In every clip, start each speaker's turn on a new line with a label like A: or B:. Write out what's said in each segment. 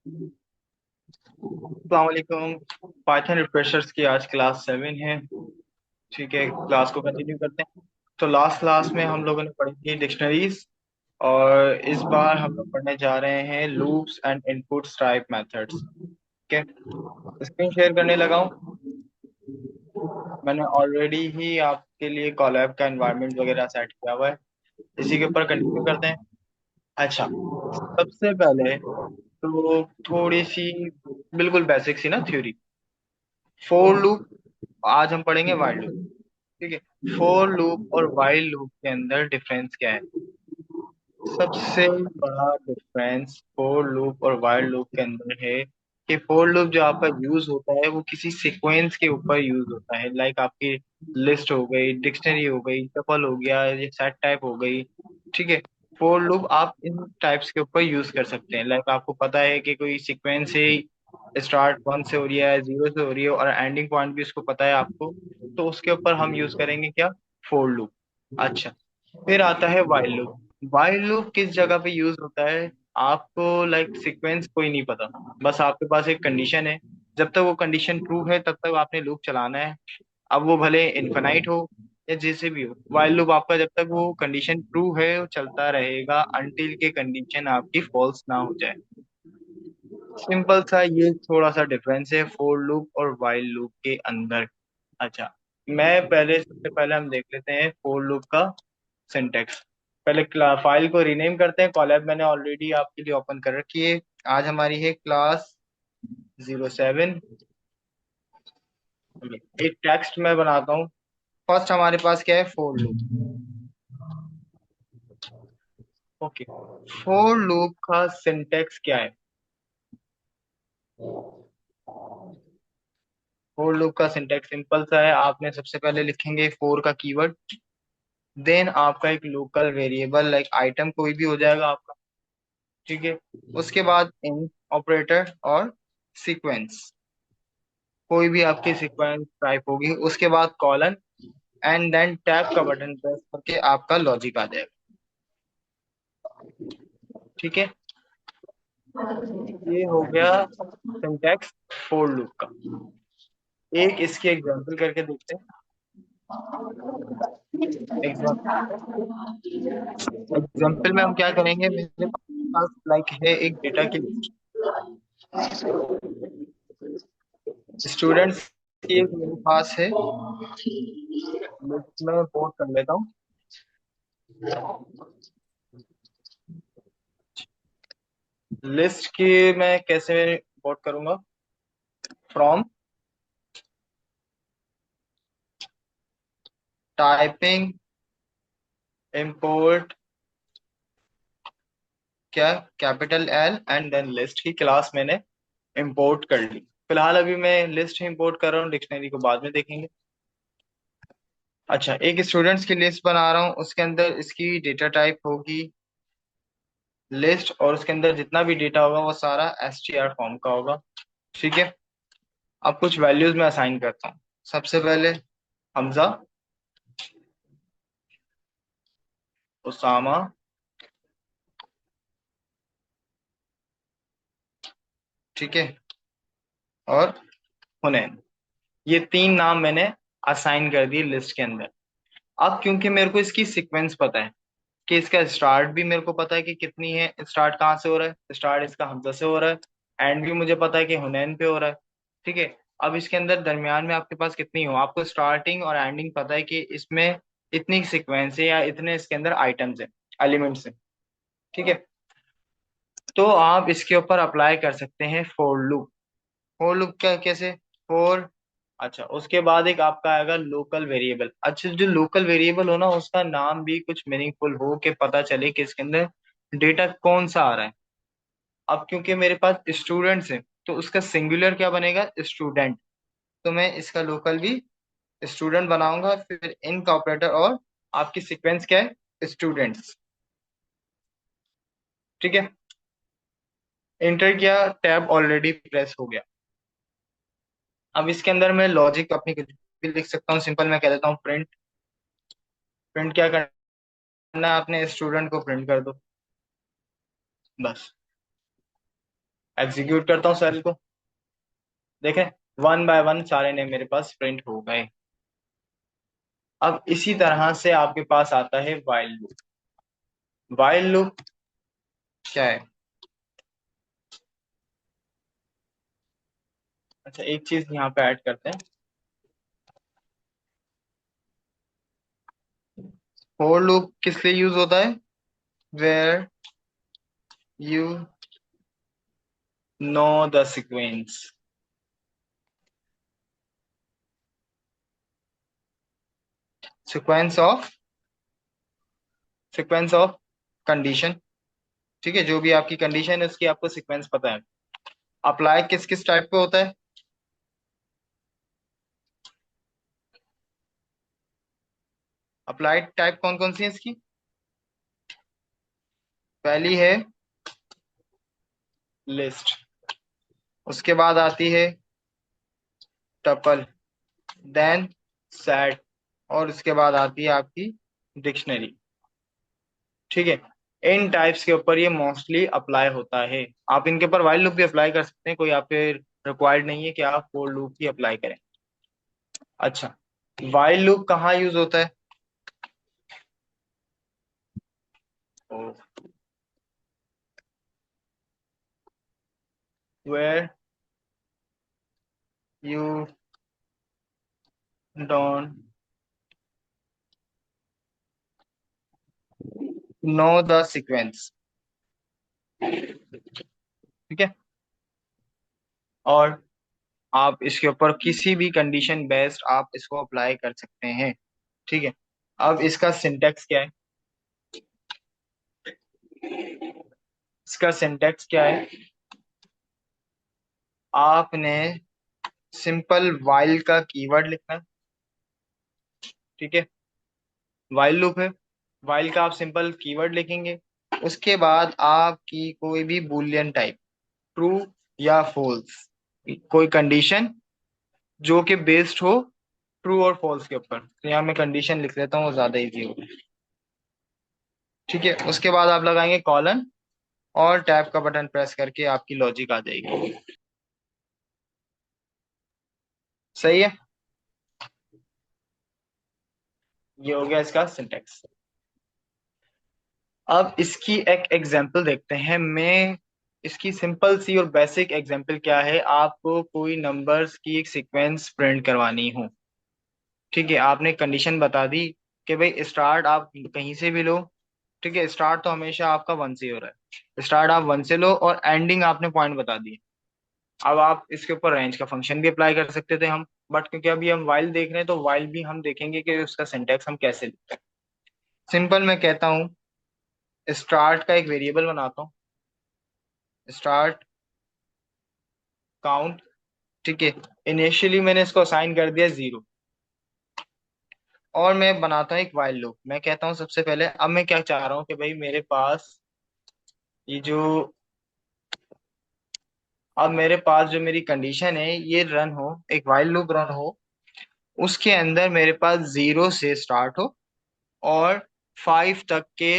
A: अस्सलाम वालेकुम। Python refreshers की आज क्लास 7 है। ठीक है, क्लास को कंटिन्यू करते हैं। तो लास्ट क्लास में हम लोगों ने पढ़ी थी डिक्शनरीज, और इस बार हम लोग पढ़ने जा रहे हैं loops and inputs type methods. ठीक है, स्क्रीन शेयर करने लगा हूँ। मैंने ऑलरेडी ही आपके लिए कॉलैब का एनवायरनमेंट वगैरह सेट किया हुआ है। इसी के ऊपर कंटिन्यू करते हैं। अच्छा, सबसे पहले तो थोड़ी सी बिल्कुल बेसिक सी ना थ्योरी। फोर लूप, आज हम पढ़ेंगे वाइल लूप। ठीक है, फोर लूप और वाइल लूप के अंदर डिफरेंस क्या है? सबसे बड़ा डिफरेंस फोर लूप और वाइल लूप के अंदर है कि फोर लूप जो आपका यूज होता है वो किसी सीक्वेंस के ऊपर यूज होता है। लाइक आपकी लिस्ट हो गई, डिक्शनरी हो गई, टपल हो गया, ये सेट टाइप हो गई। ठीक है, फोर लूप आप इन टाइप्स के ऊपर यूज कर सकते हैं। लाइक आपको पता है कि कोई सीक्वेंस है, स्टार्ट वन से हो रही है, जीरो से हो रही है, और एंडिंग पॉइंट भी उसको पता है आपको, तो उसके ऊपर हम यूज करेंगे क्या? For loop. अच्छा, फिर आता है वाइल लूप। वाइल लूप किस जगह पे यूज होता है? आपको लाइक सीक्वेंस कोई नहीं पता, बस आपके पास एक कंडीशन है। जब तक वो कंडीशन ट्रू है तब तक आपने लूप चलाना है। अब वो भले इनफिनाइट हो या जैसे भी हो, वाइल लूप आपका जब तक वो कंडीशन ट्रू है वो चलता रहेगा अनटिल के कंडीशन आपकी फॉल्स ना हो जाए। सिंपल सा ये थोड़ा सा डिफरेंस है फोर लूप और वाइल लूप के अंदर। अच्छा, मैं पहले सबसे पहले हम देख लेते हैं फोर लूप का सिंटेक्स। पहले फाइल को रीनेम करते हैं। कॉलैब मैंने ऑलरेडी आपके लिए ओपन कर रखी है। आज हमारी है क्लास 07। एक टेक्स्ट मैं बनाता हूँ। फर्स्ट हमारे पास क्या है? For loop. Okay, for loop का सिंटेक्स क्या है? फोर लूप का सिंटेक्स सिंपल सा है। आपने सबसे पहले लिखेंगे फोर का कीवर्ड, देन आपका एक लोकल वेरिएबल लाइक आइटम कोई भी हो जाएगा आपका। ठीक है, उसके बाद इन ऑपरेटर और सीक्वेंस, कोई भी आपकी सीक्वेंस टाइप होगी। उसके बाद कॉलन, एंड देन टैब का बटन प्रेस करके आपका लॉजिक आ जाएगा। ठीक है, ये हो गया सिंटैक्स फोर लूप का। एक इसकी एग्जांपल करके देखते हैं। एग्जांपल में हम क्या करेंगे? मेरे पास लाइक है एक डेटा की लिस्ट, स्टूडेंट्स की एक मेरे पास है लिस्ट में। पोर्ट कर लेता हूँ। लिस्ट की मैं कैसे पोर्ट करूंगा? फ्रॉम टाइपिंग इंपोर्ट क्या, capital L and then list की क्लास मैंने इंपोर्ट कर ली। फिलहाल अभी मैं लिस्ट इंपोर्ट कर रहा हूँ, डिक्शनरी को बाद में देखेंगे। अच्छा, एक स्टूडेंट्स की लिस्ट बना रहा हूँ, उसके अंदर इसकी डेटा टाइप होगी लिस्ट, और उसके अंदर जितना भी डेटा होगा वो सारा एसटीआर फॉर्म का होगा। ठीक है, अब कुछ वैल्यूज मैं असाइन करता हूँ। सबसे पहले हमजा, उसामा, ठीक है, और हुनैन। ये तीन नाम मैंने असाइन कर दिए लिस्ट के अंदर। अब क्योंकि मेरे को इसकी सीक्वेंस पता है कि इसका स्टार्ट भी मेरे को पता है कि कितनी है, स्टार्ट कहाँ से हो रहा है, स्टार्ट इसका हमजा से हो रहा है, एंड भी मुझे पता है कि हुनैन पे हो रहा है। ठीक है, अब इसके अंदर दरमियान में आपके पास कितनी हो, आपको स्टार्टिंग और एंडिंग पता है कि इसमें इतनी सीक्वेंस है या इतने इसके अंदर आइटम्स है, एलिमेंट्स है। ठीक है, तो आप इसके ऊपर अप्लाई कर सकते हैं फोर लूप। फोर लूप क्या, कैसे? फोर, अच्छा, उसके बाद एक आपका आएगा लोकल वेरिएबल। अच्छा, जो लोकल वेरिएबल हो ना उसका नाम भी कुछ मीनिंगफुल हो के पता चले कि इसके अंदर डेटा कौन सा आ रहा है। अब क्योंकि मेरे पास स्टूडेंट्स है तो उसका सिंगुलर क्या बनेगा? स्टूडेंट। तो मैं इसका लोकल भी स्टूडेंट बनाऊंगा, फिर इन का ऑपरेटर, और आपकी सीक्वेंस क्या है? स्टूडेंट्स। ठीक है, इंटर किया, टैब ऑलरेडी प्रेस हो गया। अब इसके अंदर मैं लॉजिक अपनी कुछ भी लिख सकता हूँ। सिंपल मैं कह देता हूँ प्रिंट। प्रिंट क्या करना है? अपने स्टूडेंट को प्रिंट कर दो, बस। एग्जीक्यूट करता हूँ सेल को। देखें, वन बाय वन सारे नेम मेरे पास प्रिंट हो गए। अब इसी तरह से आपके पास आता है वाइल लूप। वाइल लूप क्या है? अच्छा, एक चीज यहाँ पे ऐड करते हैं। फोर लूप किस लिए यूज होता है? Where you know the sequence, sequence of sequence of condition. ठीक है, जो भी आपकी कंडीशन है उसकी आपको सीक्वेंस पता है। अप्लाई किस किस टाइप पे होता है? अप्लाइड टाइप कौन कौन सी है इसकी? पहली है लिस्ट, उसके बाद आती है टपल, देन सेट, और उसके बाद आती है आपकी डिक्शनरी। ठीक है, इन टाइप्स के ऊपर ये मोस्टली अप्लाई होता है। आप इनके ऊपर वाइल लूप भी अप्लाई कर सकते हैं, कोई आप पे रिक्वायर्ड नहीं है कि आप फोर लूप ही अप्लाई करें। अच्छा, वाइल लूप कहाँ यूज होता है? Where you don't know the sequence. ठीक है, और आप इसके ऊपर किसी भी कंडीशन बेस्ड आप इसको अप्लाई कर सकते हैं। ठीक है, अब इसका सिंटेक्स क्या है? इसका सिंटेक्स क्या है? आपने सिंपल वाइल का कीवर्ड लिखना है। ठीक है, वाइल लूप है, वाइल का आप सिंपल कीवर्ड लिखेंगे। उसके बाद आपकी कोई भी बुलियन टाइप, ट्रू या फॉल्स, कोई कंडीशन जो कि बेस्ड हो ट्रू और फॉल्स के ऊपर। तो यहाँ मैं कंडीशन लिख लेता हूँ, वो ज्यादा इजी होगा। ठीक है, उसके बाद आप लगाएंगे कॉलन, और टैब का बटन प्रेस करके आपकी लॉजिक आ जाएगी। सही है, ये हो गया इसका सिंटेक्स। अब इसकी एक एग्जांपल देखते हैं। मैं इसकी सिंपल सी और बेसिक एग्जांपल क्या है, आपको कोई नंबर्स की एक सीक्वेंस प्रिंट करवानी हो। ठीक है, आपने कंडीशन बता दी कि भाई स्टार्ट आप कहीं से भी लो। ठीक है, स्टार्ट तो हमेशा आपका वन से हो रहा है, स्टार्ट आप वन से लो, और एंडिंग आपने पॉइंट बता दी। अब आप इसके ऊपर रेंज का फंक्शन भी अप्लाई कर सकते थे हम, बट क्योंकि अभी हम वाइल देख रहे हैं तो वाइल भी हम देखेंगे कि उसका सिंटेक्स हम कैसे लिखते हैं। सिंपल मैं कहता हूँ, स्टार्ट का एक वेरिएबल बनाता हूँ, स्टार्ट काउंट। ठीक है, इनिशियली मैंने इसको असाइन कर दिया 0, और मैं बनाता हूँ एक वाइल लूप। मैं कहता हूँ सबसे पहले, अब मैं क्या चाह रहा हूँ कि भाई मेरे पास ये जो अब मेरे पास जो मेरी कंडीशन है ये रन हो, एक वाइल लूप रन हो, उसके अंदर मेरे पास 0 से स्टार्ट हो और 5 तक के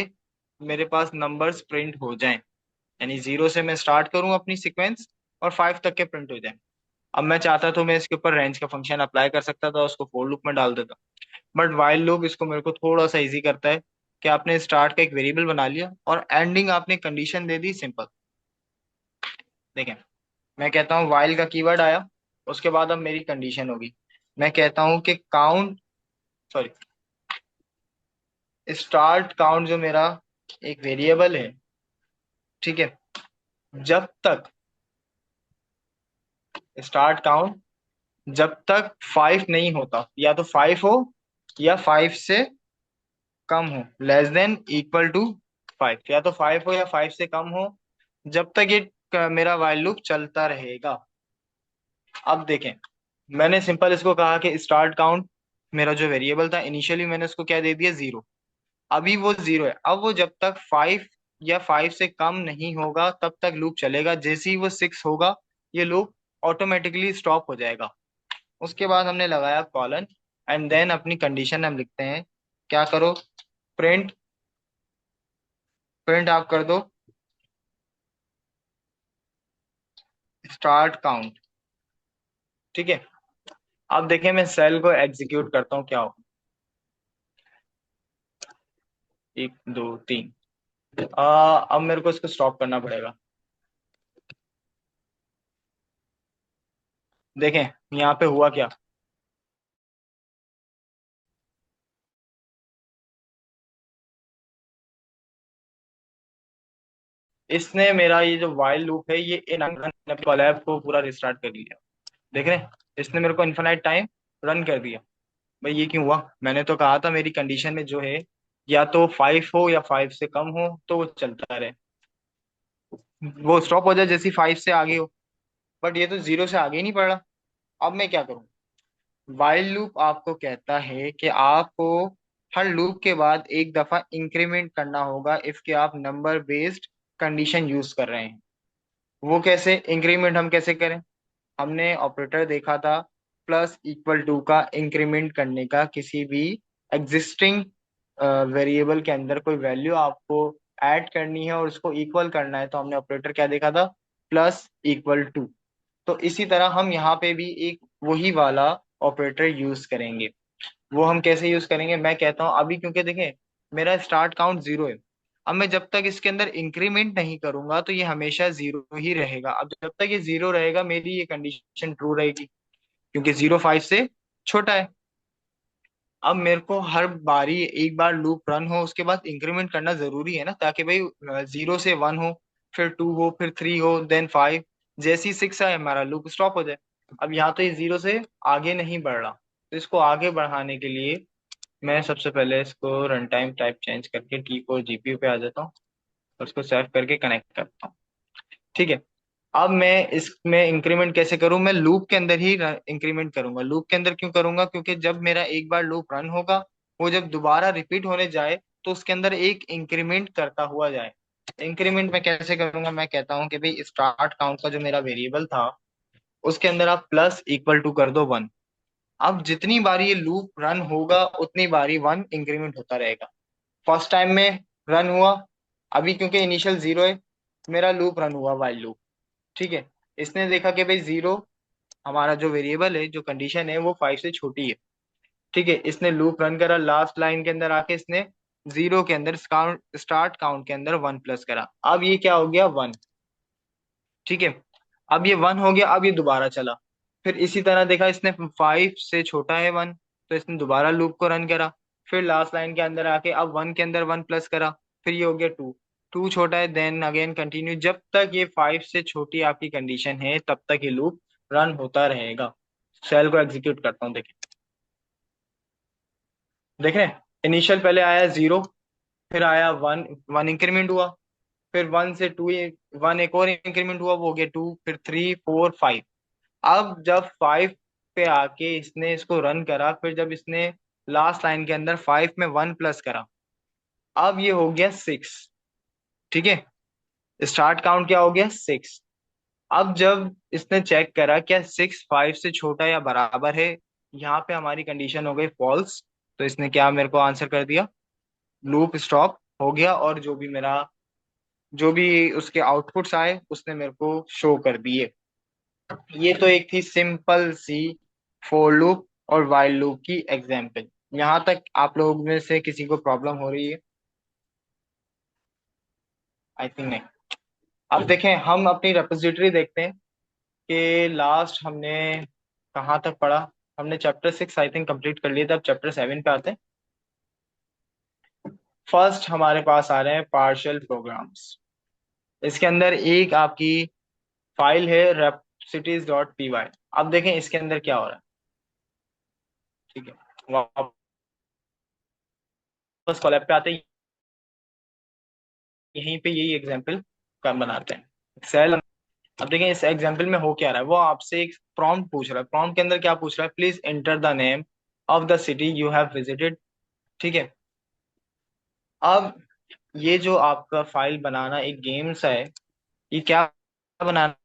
A: मेरे पास नंबर्स प्रिंट हो जाएं। यानी 0 से मैं स्टार्ट करूं अपनी सीक्वेंस, और 5 तक के प्रिंट हो जाएं। अब मैं चाहता तो मैं इसके ऊपर रेंज का फंक्शन अप्लाई कर सकता था, उसको फॉर लूप में डाल देता, बट वाइल लूप इसको मेरे को थोड़ा सा इजी करता है कि आपने स्टार्ट का एक वेरिएबल बना लिया और एंडिंग आपने कंडीशन दे दी सिंपल। देखें, मैं कहता हूँ वाइल का कीवर्ड आया, उसके बाद अब मेरी कंडीशन होगी। मैं कहता हूँ कि काउंट, सॉरी, स्टार्ट काउंट जो मेरा एक वेरिएबल है, ठीक है, जब तक स्टार्ट काउंट जब तक 5 नहीं होता, या तो 5 हो या 5 से कम हो, लेस देन इक्वल टू 5, या तो 5 हो या 5 से कम हो, जब तक ये मेरा वाइल लूप चलता रहेगा। अब देखें, मैंने सिंपल इसको कहा कि स्टार्ट काउंट मेरा जो वेरिएबल था, इनिशियली मैंने उसको क्या दे दिया 0। अभी वो 0 है, अब वो जब तक 5 या 5 से कम नहीं होगा तब तक लूप चलेगा। जैसे ही वो 6 होगा, ये लूप ऑटोमेटिकली स्टॉप हो जाएगा। उसके बाद हमने लगाया कॉलन, एंड देन अपनी कंडीशन हम लिखते हैं। क्या करो, प्रिंट, प्रिंट आप कर दो स्टार्ट काउंट। ठीक है, अब देखें मैं सेल को एग्जीक्यूट करता हूँ क्या हो। 1 2 3। अब मेरे को इसको स्टॉप करना पड़ेगा। देखें यहाँ पे हुआ क्या। इसने मेरा ये जो वाइल लूप है ये इन कोलैब को पूरा रिस्टार्ट कर दिया। देख रहे हैं, इसने मेरे को इन्फिनाइट टाइम रन कर दिया। भाई ये क्यों हुआ, मैंने तो कहा था मेरी कंडीशन में जो है या तो 5 हो या 5 से कम हो तो वो चलता रहे, वो स्टॉप हो जाए जैसी 5 से आगे हो। बट ये तो 0 से आगे ही नहीं बढ़ रहा। अब मैं क्या करूं। वाइल लूप आपको कहता है कि आपको हर लूप के बाद एक दफा इंक्रीमेंट करना होगा इफ कि आप नंबर बेस्ड कंडीशन यूज कर रहे हैं। वो कैसे इंक्रीमेंट हम कैसे करें। हमने ऑपरेटर देखा था प्लस इक्वल टू का इंक्रीमेंट करने का, किसी भी एग्जिस्टिंग वेरिएबल के अंदर कोई वैल्यू आपको ऐड करनी है और उसको इक्वल करना है तो हमने ऑपरेटर क्या देखा था, प्लस इक्वल टू। तो इसी तरह हम यहाँ पे भी एक वही वाला ऑपरेटर यूज करेंगे। वो हम कैसे यूज करेंगे मैं कहता हूँ अभी, क्योंकि देखें मेरा स्टार्ट काउंट 0 है। अब मैं जब तक इसके अंदर इंक्रीमेंट नहीं करूंगा तो ये हमेशा 0 ही रहेगा। अब जब तक ये 0 रहेगा मेरी ये कंडीशन ट्रू रहेगी, क्योंकि 0 5 से छोटा है। अब मेरे को हर बारी एक बार लूप रन हो उसके बाद इंक्रीमेंट करना जरूरी है ना, ताकि भाई 0 से 1 हो, फिर 2 हो, फिर 3 हो, देन 5, जैसी 6 आए हमारा लूप स्टॉप हो जाए। अब यहाँ तो ये 0 से आगे नहीं बढ़ रहा, तो इसको आगे बढ़ाने के लिए मैं सबसे पहले इसको रन टाइम टाइप चेंज करके टी को जीपीयू पे आ जाता हूँ और उसको सेव करके कनेक्ट करता हूँ। ठीक है, अब मैं इसमें इंक्रीमेंट कैसे करूं, मैं लूप के अंदर ही इंक्रीमेंट करूंगा। लूप के अंदर क्यों करूंगा, क्योंकि जब मेरा एक बार लूप रन होगा वो जब दोबारा रिपीट होने जाए तो उसके अंदर एक इंक्रीमेंट करता हुआ जाए। इंक्रीमेंट मैं कैसे करूंगा, मैं कहता हूं कि भाई स्टार्ट काउंट का जो मेरा वेरिएबल था उसके अंदर आप प्लस इक्वल टू कर दो 1। अब जितनी बारी ये लूप रन होगा उतनी बारी 1 इंक्रीमेंट होता रहेगा। फर्स्ट टाइम में रन हुआ, अभी क्योंकि इनिशियल 0 है मेरा लूप रन हुआ वाइल लूप। ठीक है, इसने देखा कि भाई 0 हमारा जो वेरिएबल है जो कंडीशन है वो 5 से छोटी है। ठीक है, इसने लूप रन करा, लास्ट लाइन के अंदर आके इसने 0 के अंदर स्टार्ट काउंट के अंदर 1 प्लस करा, अब ये क्या हो गया 1। ठीक है, अब ये 1 हो गया, अब ये दोबारा चला, फिर इसी तरह देखा इसने 5 से छोटा है 1 तो इसने दोबारा लूप को रन करा, फिर लास्ट लाइन के अंदर आके अब 1 के अंदर 1 प्लस करा, फिर ये हो गया 2। 2 छोटा है, देन अगेन कंटिन्यू, जब तक ये 5 से छोटी आपकी कंडीशन है तब तक ये लूप रन होता रहेगा। सेल को एग्जीक्यूट करता हूँ, देखिए देख रहे हैं इनिशियल पहले आया 0, फिर आया 1, 1 इंक्रीमेंट हुआ, फिर 1 से 2, 1 एक और इंक्रीमेंट हुआ वो हो गया 2, फिर 3 4 5। अब जब 5 पे आके इसने इसको रन करा, फिर जब इसने लास्ट लाइन के अंदर 5 में 1 प्लस करा, अब ये हो गया 6। ठीक है, स्टार्ट काउंट क्या हो गया 6। अब जब इसने चेक करा क्या 6 5 से छोटा या बराबर है, यहाँ पे हमारी कंडीशन हो गई फॉल्स, तो इसने क्या मेरे को आंसर कर दिया, लूप स्टॉप हो गया और जो भी उसके आउटपुट्स आए उसने मेरे को शो कर दिए। ये तो एक थी सिंपल सी फोर लूप और वाइल लूप की एग्जांपल। यहाँ तक आप लोग में से किसी को प्रॉब्लम हो रही है? आई थिंक नहीं। अब देखें हम अपनी रेपोजिटरी देखते हैं कि लास्ट हमने कहाँ तक पढ़ा। हमने चैप्टर 6 आई थिंक कंप्लीट कर लिया था, अब चैप्टर 7 पे आते हैं। फर्स्ट हमारे पास आ रहे हैं पार्शियल प्रोग्राम्स। इसके अंदर एक आपकी फाइल है rhapsodies.py। अब देखें इसके अंदर क्या हो रहा है। ठीक है, वापस कॉलैब पे आते हैं, यहीं पे यही एग्जांपल का बनाते हैं सेल। अब देखें इस एग्जांपल में हो क्या रहा है, वो आपसे एक प्रॉम्प्ट पूछ रहा है। प्रॉम्प्ट के अंदर क्या पूछ रहा है, please enter the name of the city you have visited. ठीक है, अब ये जो आपका फाइल बनाना एक गेम सा है, ये क्या बनाना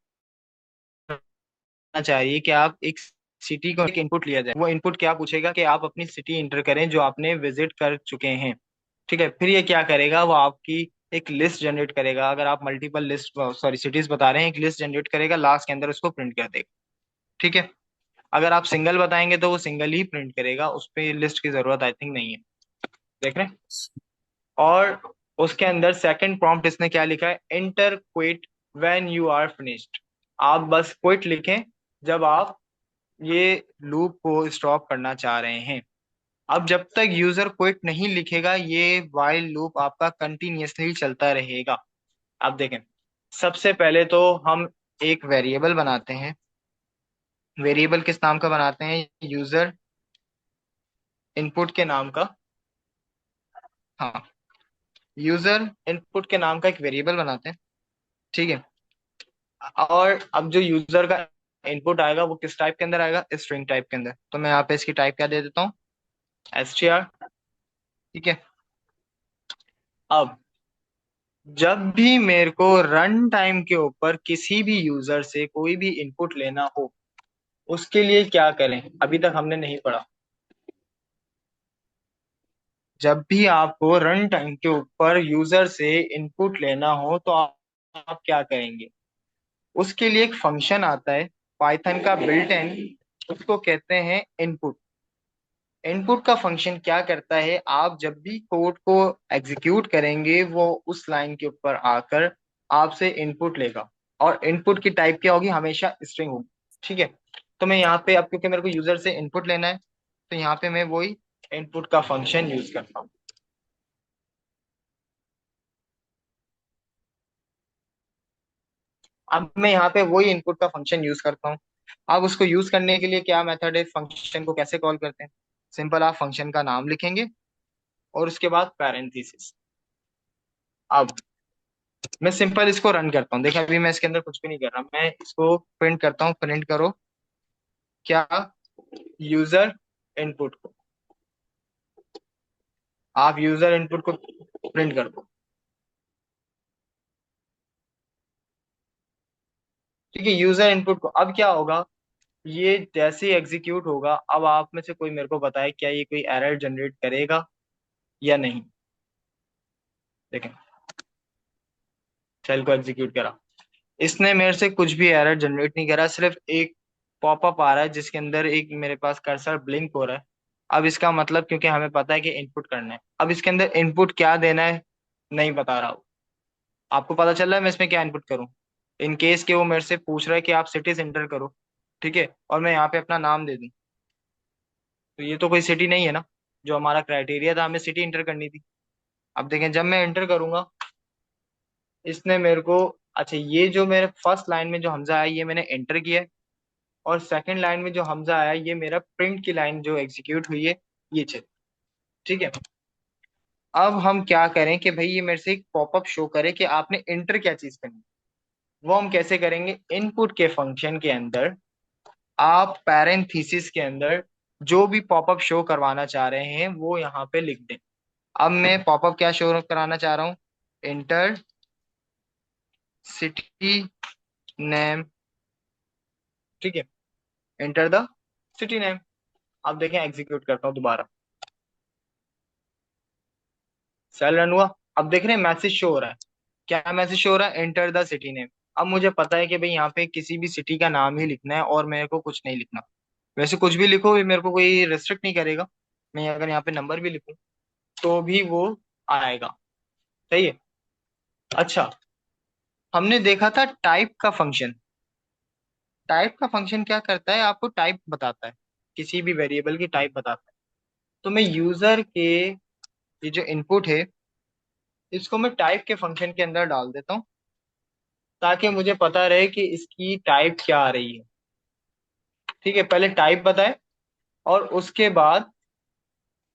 A: चाहिए कि आप एक सिटी को एक इनपुट लिया जाए, वो इनपुट क्या पूछेगा कि आप अपनी सिटी इंटर करें जो आपने विजिट कर चुके हैं। ठीक है, फिर ये क्या करेगा, वो आपकी एक लिस्ट जनरेट करेगा। अगर आप मल्टीपल लिस्ट सॉरी सिटीज बता रहे हैं, एक लिस्ट जनरेट करेगा, लास्ट के अंदर उसको प्रिंट कर देगा। ठीक है। अगर आप सिंगल बताएंगे तो वो सिंगल ही प्रिंट करेगा, उस पे लिस्ट की जरूरत आई थिंक नहीं है। देख रहे हैं। और उसके अंदर सेकंड प्रॉम्प्ट इसने क्या लिखा है, enter quit when you are finished. आप बस क्विट लिखें जब आप ये लूप को स्टॉप करना चाह रहे हैं। अब जब तक यूजर क्विट नहीं लिखेगा ये वाइल लूप आपका कंटिन्यूअसली चलता रहेगा। अब देखें, सबसे पहले तो हम एक वेरिएबल बनाते हैं। वेरिएबल किस नाम का बनाते हैं, यूजर इनपुट के नाम का। हाँ, यूजर इनपुट के नाम का एक वेरिएबल बनाते हैं। ठीक है। और अब जो यूजर का इनपुट आएगा वो किस टाइप के अंदर आएगा, स्ट्रिंग टाइप के अंदर। तो मैं यहाँ पे इसकी टाइप क्या दे देता हूँ, str। ठीक है। अब जब भी मेरे को रन टाइम के ऊपर किसी भी यूजर से कोई भी इनपुट लेना हो, उसके लिए क्या करें, अभी तक हमने नहीं पढ़ा। जब भी आपको रन टाइम के ऊपर यूजर से इनपुट लेना हो तो आप क्या करेंगे, उसके लिए एक फंक्शन आता है पाइथन का बिल्ट इन, उसको कहते हैं इनपुट। इनपुट का फंक्शन क्या करता है, आप जब भी कोड को एग्जीक्यूट करेंगे वो उस लाइन के ऊपर आकर आपसे इनपुट लेगा। और इनपुट की टाइप क्या होगी, हमेशा स्ट्रिंग होगी। ठीक है। तो मैं यहाँ पे, अब क्योंकि मेरे को यूजर से इनपुट लेना है, तो यहाँ पे मैं वही इनपुट का फंक्शन यूज करता हूँ। अब मैं यहाँ पे वही इनपुट का फंक्शन यूज करता हूँ। अब उसको यूज करने के लिए क्या मेथड है, फंक्शन को कैसे कॉल करते हैं। सिंपल, आप फंक्शन का नाम लिखेंगे और उसके बाद पैरेंथेसिस। अब मैं सिंपल इसको रन करता हूँ। देखिए अभी मैं इसके अंदर कुछ भी नहीं कर रहा, मैं इसको प्रिंट करता हूँ। प्रिंट करो क्या, यूजर इनपुट को। आप यूजर इनपुट को प्रिंट कर दो। ठीक है, यूजर इनपुट को अब क्या होगा, ये जैसे ही एग्जीक्यूट होगा, अब आप में से कोई मेरे को बताए क्या ये कोई एरर जनरेट करेगा या नहीं। देखें, सेल को एग्जीक्यूट करा, इसने मेरे से कुछ भी एरर जनरेट नहीं करा, सिर्फ एक पॉपअप आ रहा है जिसके अंदर एक मेरे पास कर्सर ब्लिंक हो रहा है। अब इसका मतलब, क्योंकि हमें पता है कि इनपुट करना है, अब इसके अंदर इनपुट क्या देना है नहीं बता रहा हूँ। आपको पता चल रहा है मैं इसमें क्या इनपुट करूँ। इन केस के वो मेरे से पूछ रहा है कि आप सिटीज एंटर करो। ठीक है, और मैं यहाँ पे अपना नाम दे दूँ, तो ये तो कोई सिटी नहीं है ना। जो हमारा क्राइटेरिया था, हमें सिटी एंटर करनी थी। अब देखें, जब मैं एंटर करूंगा, इसने मेरे को, अच्छा ये जो मेरे फर्स्ट लाइन में जो हमजा आया ये मैंने एंटर किया है, और सेकंड लाइन में जो हमजा आया ये मेरा प्रिंट की लाइन जो एग्जीक्यूट हुई है, ये चल। ठीक है। अब हम क्या करें कि भाई ये मेरे से एक पॉपअप शो करे कि आपने एंटर क्या चीज करनी। वो हम कैसे करेंगे, इनपुट के फंक्शन के अंदर आप पैरेंथेसिस के अंदर जो भी पॉपअप शो करवाना चाह रहे हैं वो यहाँ पे लिख दें। अब मैं पॉपअप क्या शो कराना चाह रहा हूँ, एंटर सिटी नेम। ठीक है, एंटर द सिटी नेम। अब देखें, एग्जीक्यूट करता हूँ दोबारा, सेल रन हुआ। अब देख रहे हैं मैसेज शो हो रहा है। क्या मैसेज शो हो रहा है, एंटर द सिटी नेम। अब मुझे पता है कि भाई यहाँ पे किसी भी सिटी का नाम ही लिखना है और मेरे को कुछ नहीं लिखना। वैसे कुछ भी लिखो, ये मेरे को कोई रेस्ट्रिक्ट नहीं करेगा। मैं अगर यहाँ पे नंबर भी लिखूं तो भी वो आएगा। सही है। अच्छा, हमने देखा था टाइप का फंक्शन। टाइप का फंक्शन क्या करता है, आपको टाइप बताता है, किसी भी वेरिएबल की टाइप बताता है। तो मैं यूजर के ये जो इनपुट है इसको मैं टाइप के फंक्शन के अंदर डाल देता हूँ, ताकि मुझे पता रहे कि इसकी टाइप क्या आ रही है। ठीक है, पहले टाइप बताए और उसके बाद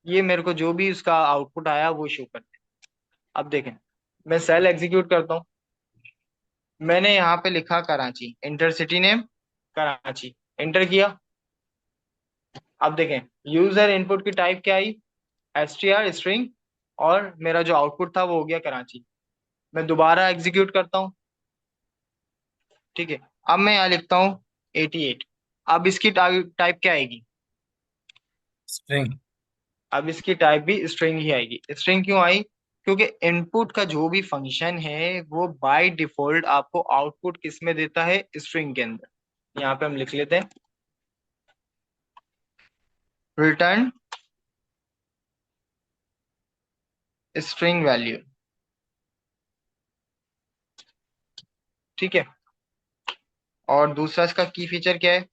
A: ये मेरे को जो भी उसका आउटपुट आया वो शो करते हैं। अब देखें, मैं सेल एग्जीक्यूट करता हूँ। मैंने यहाँ पे लिखा Karachi, inter city name Karachi, enter किया। अब देखें, यूजर इनपुट की टाइप क्या आई, str स्ट्रिंग, और मेरा जो आउटपुट था वो हो गया कराची। मैं दोबारा एग्जीक्यूट करता हूँ। ठीक है, अब मैं यहाँ लिखता हूँ 88। अब इसकी टाइप क्या आएगी,
B: स्ट्रिंग।
A: अब इसकी टाइप भी स्ट्रिंग ही आएगी। स्ट्रिंग क्यों आई, क्योंकि इनपुट का जो भी फंक्शन है वो बाय डिफॉल्ट आपको आउटपुट किस में देता है, स्ट्रिंग के अंदर। यहाँ पे हम लिख लेते हैं रिटर्न स्ट्रिंग वैल्यू। ठीक है। और दूसरा इसका की फीचर क्या है,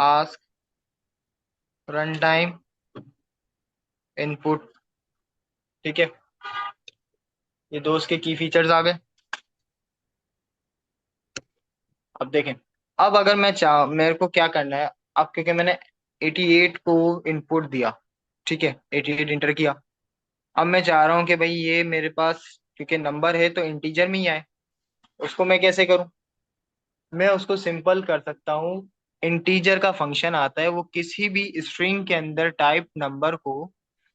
A: आस्क रन टाइम इनपुट। ठीक है, ये दो इसके की फीचर्स आ गए। अब देखें, अब अगर मैं चाह मेरे को क्या करना है, अब क्योंकि मैंने 88 को इनपुट दिया, ठीक है, 88 इंटर किया। अब मैं चाह रहा हूँ कि भाई ये मेरे पास क्योंकि नंबर है तो इंटीजर में ही आए। उसको मैं कैसे करूँ, मैं उसको सिंपल कर सकता हूँ। इंटीजर का फंक्शन आता है, वो किसी भी स्ट्रिंग के अंदर टाइप नंबर को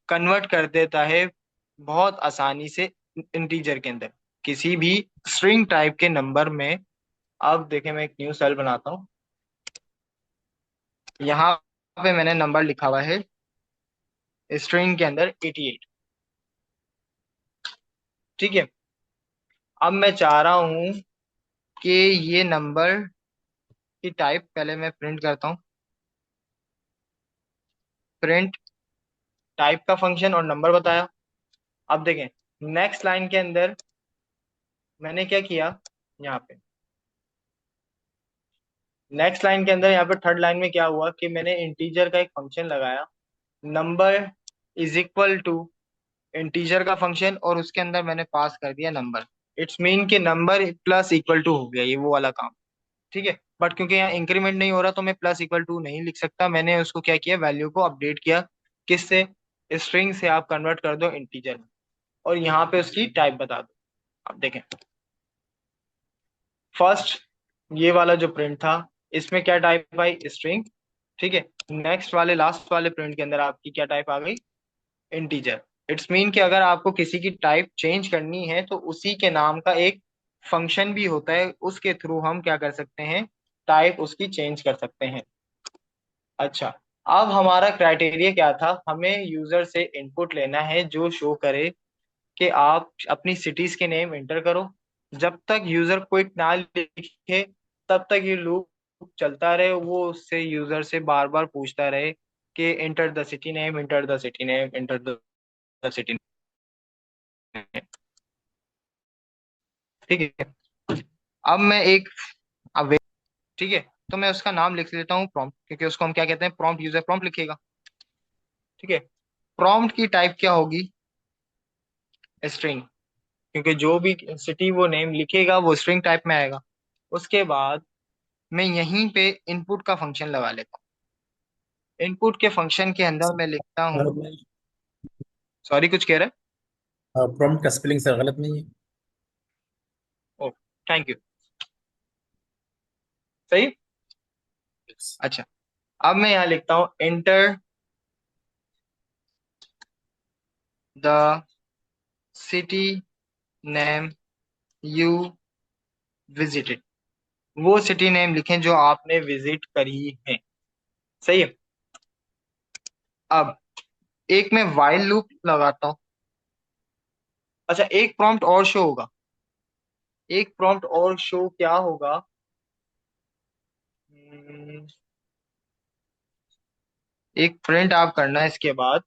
A: कन्वर्ट कर देता है बहुत आसानी से इंटीजर के अंदर, किसी भी स्ट्रिंग टाइप के नंबर में। अब देखें, मैं एक न्यू सेल बनाता हूँ। यहाँ पे मैंने नंबर लिखा हुआ है स्ट्रिंग के अंदर 88। ठीक है। अब मैं चाह रहा हूँ कि ये नंबर की टाइप पहले मैं प्रिंट करता हूँ, प्रिंट टाइप का फंक्शन और नंबर बताया। अब देखें, नेक्स्ट लाइन के अंदर मैंने क्या किया, यहाँ पे नेक्स्ट लाइन के अंदर, यहाँ पे थर्ड लाइन में क्या हुआ कि मैंने इंटीजर का एक फंक्शन लगाया, number is equal to integer का फंक्शन, और उसके अंदर मैंने पास कर दिया नंबर। इट्स मीन कि नंबर प्लस इक्वल टू हो गया, ये वो वाला काम। ठीक है, बट क्योंकि यहाँ इंक्रीमेंट नहीं हो रहा तो मैं प्लस इक्वल टू नहीं लिख सकता। मैंने उसको क्या किया, वैल्यू को अपडेट किया, किससे, स्ट्रिंग से आप कन्वर्ट कर दो इंटीजर में, और यहाँ पे उसकी टाइप बता दो। अब देखें, फर्स्ट ये वाला जो प्रिंट था, इसमें क्या टाइप आई, स्ट्रिंग। ठीक है। नेक्स्ट वाले लास्ट वाले प्रिंट के अंदर आपकी क्या टाइप आ गई, इंटीजर। इट्स मीन कि अगर आपको किसी की टाइप चेंज करनी है तो उसी के नाम का एक फंक्शन भी होता है, उसके थ्रू हम क्या कर सकते हैं, टाइप उसकी चेंज कर सकते हैं। अच्छा, अब हमारा क्राइटेरिया क्या था, हमें यूजर से इनपुट लेना है जो शो करे कि आप अपनी सिटीज के नेम एंटर करो। जब तक यूजर क्विक ना लिखे तब तक ये लूप चलता रहे, वो उससे यूजर से बार बार पूछता रहे कि enter the city name, enter the city name, enter the city name. ठीक है। अब मैं एक अब ठीक है, तो मैं उसका नाम लिख लेता हूँ प्रॉम्प्ट, क्योंकि उसको हम क्या कहते हैं, प्रॉम्प्ट, यूजर प्रॉम्प्ट लिखेगा। ठीक है। प्रॉम्प्ट की टाइप क्या होगी, स्ट्रिंग, क्योंकि जो भी सिटी वो नेम लिखेगा वो स्ट्रिंग टाइप में आएगा। उसके बाद मैं यहीं पे इनपुट का फंक्शन लगा लेता हूँ। इनपुट के फंक्शन के अंदर मैं लिखता हूँ,
B: गलत नहीं।
A: सॉरी कुछ कह रहा
B: प्रॉम्प्ट का स्पेलिंग सर गलत नहीं है।
A: है, ओ थैंक यू, सही। अच्छा, अब मैं यहाँ लिखता हूँ enter the city name you visited. वो सिटी नेम लिखें जो आपने विजिट करी है। सही है। अब एक मैं वाइल लूप लगाता हूँ। अच्छा, एक प्रॉम्प्ट और शो होगा, एक प्रॉम्प्ट और शो क्या होगा, हम्म, एक प्रिंट आप करना है इसके बाद।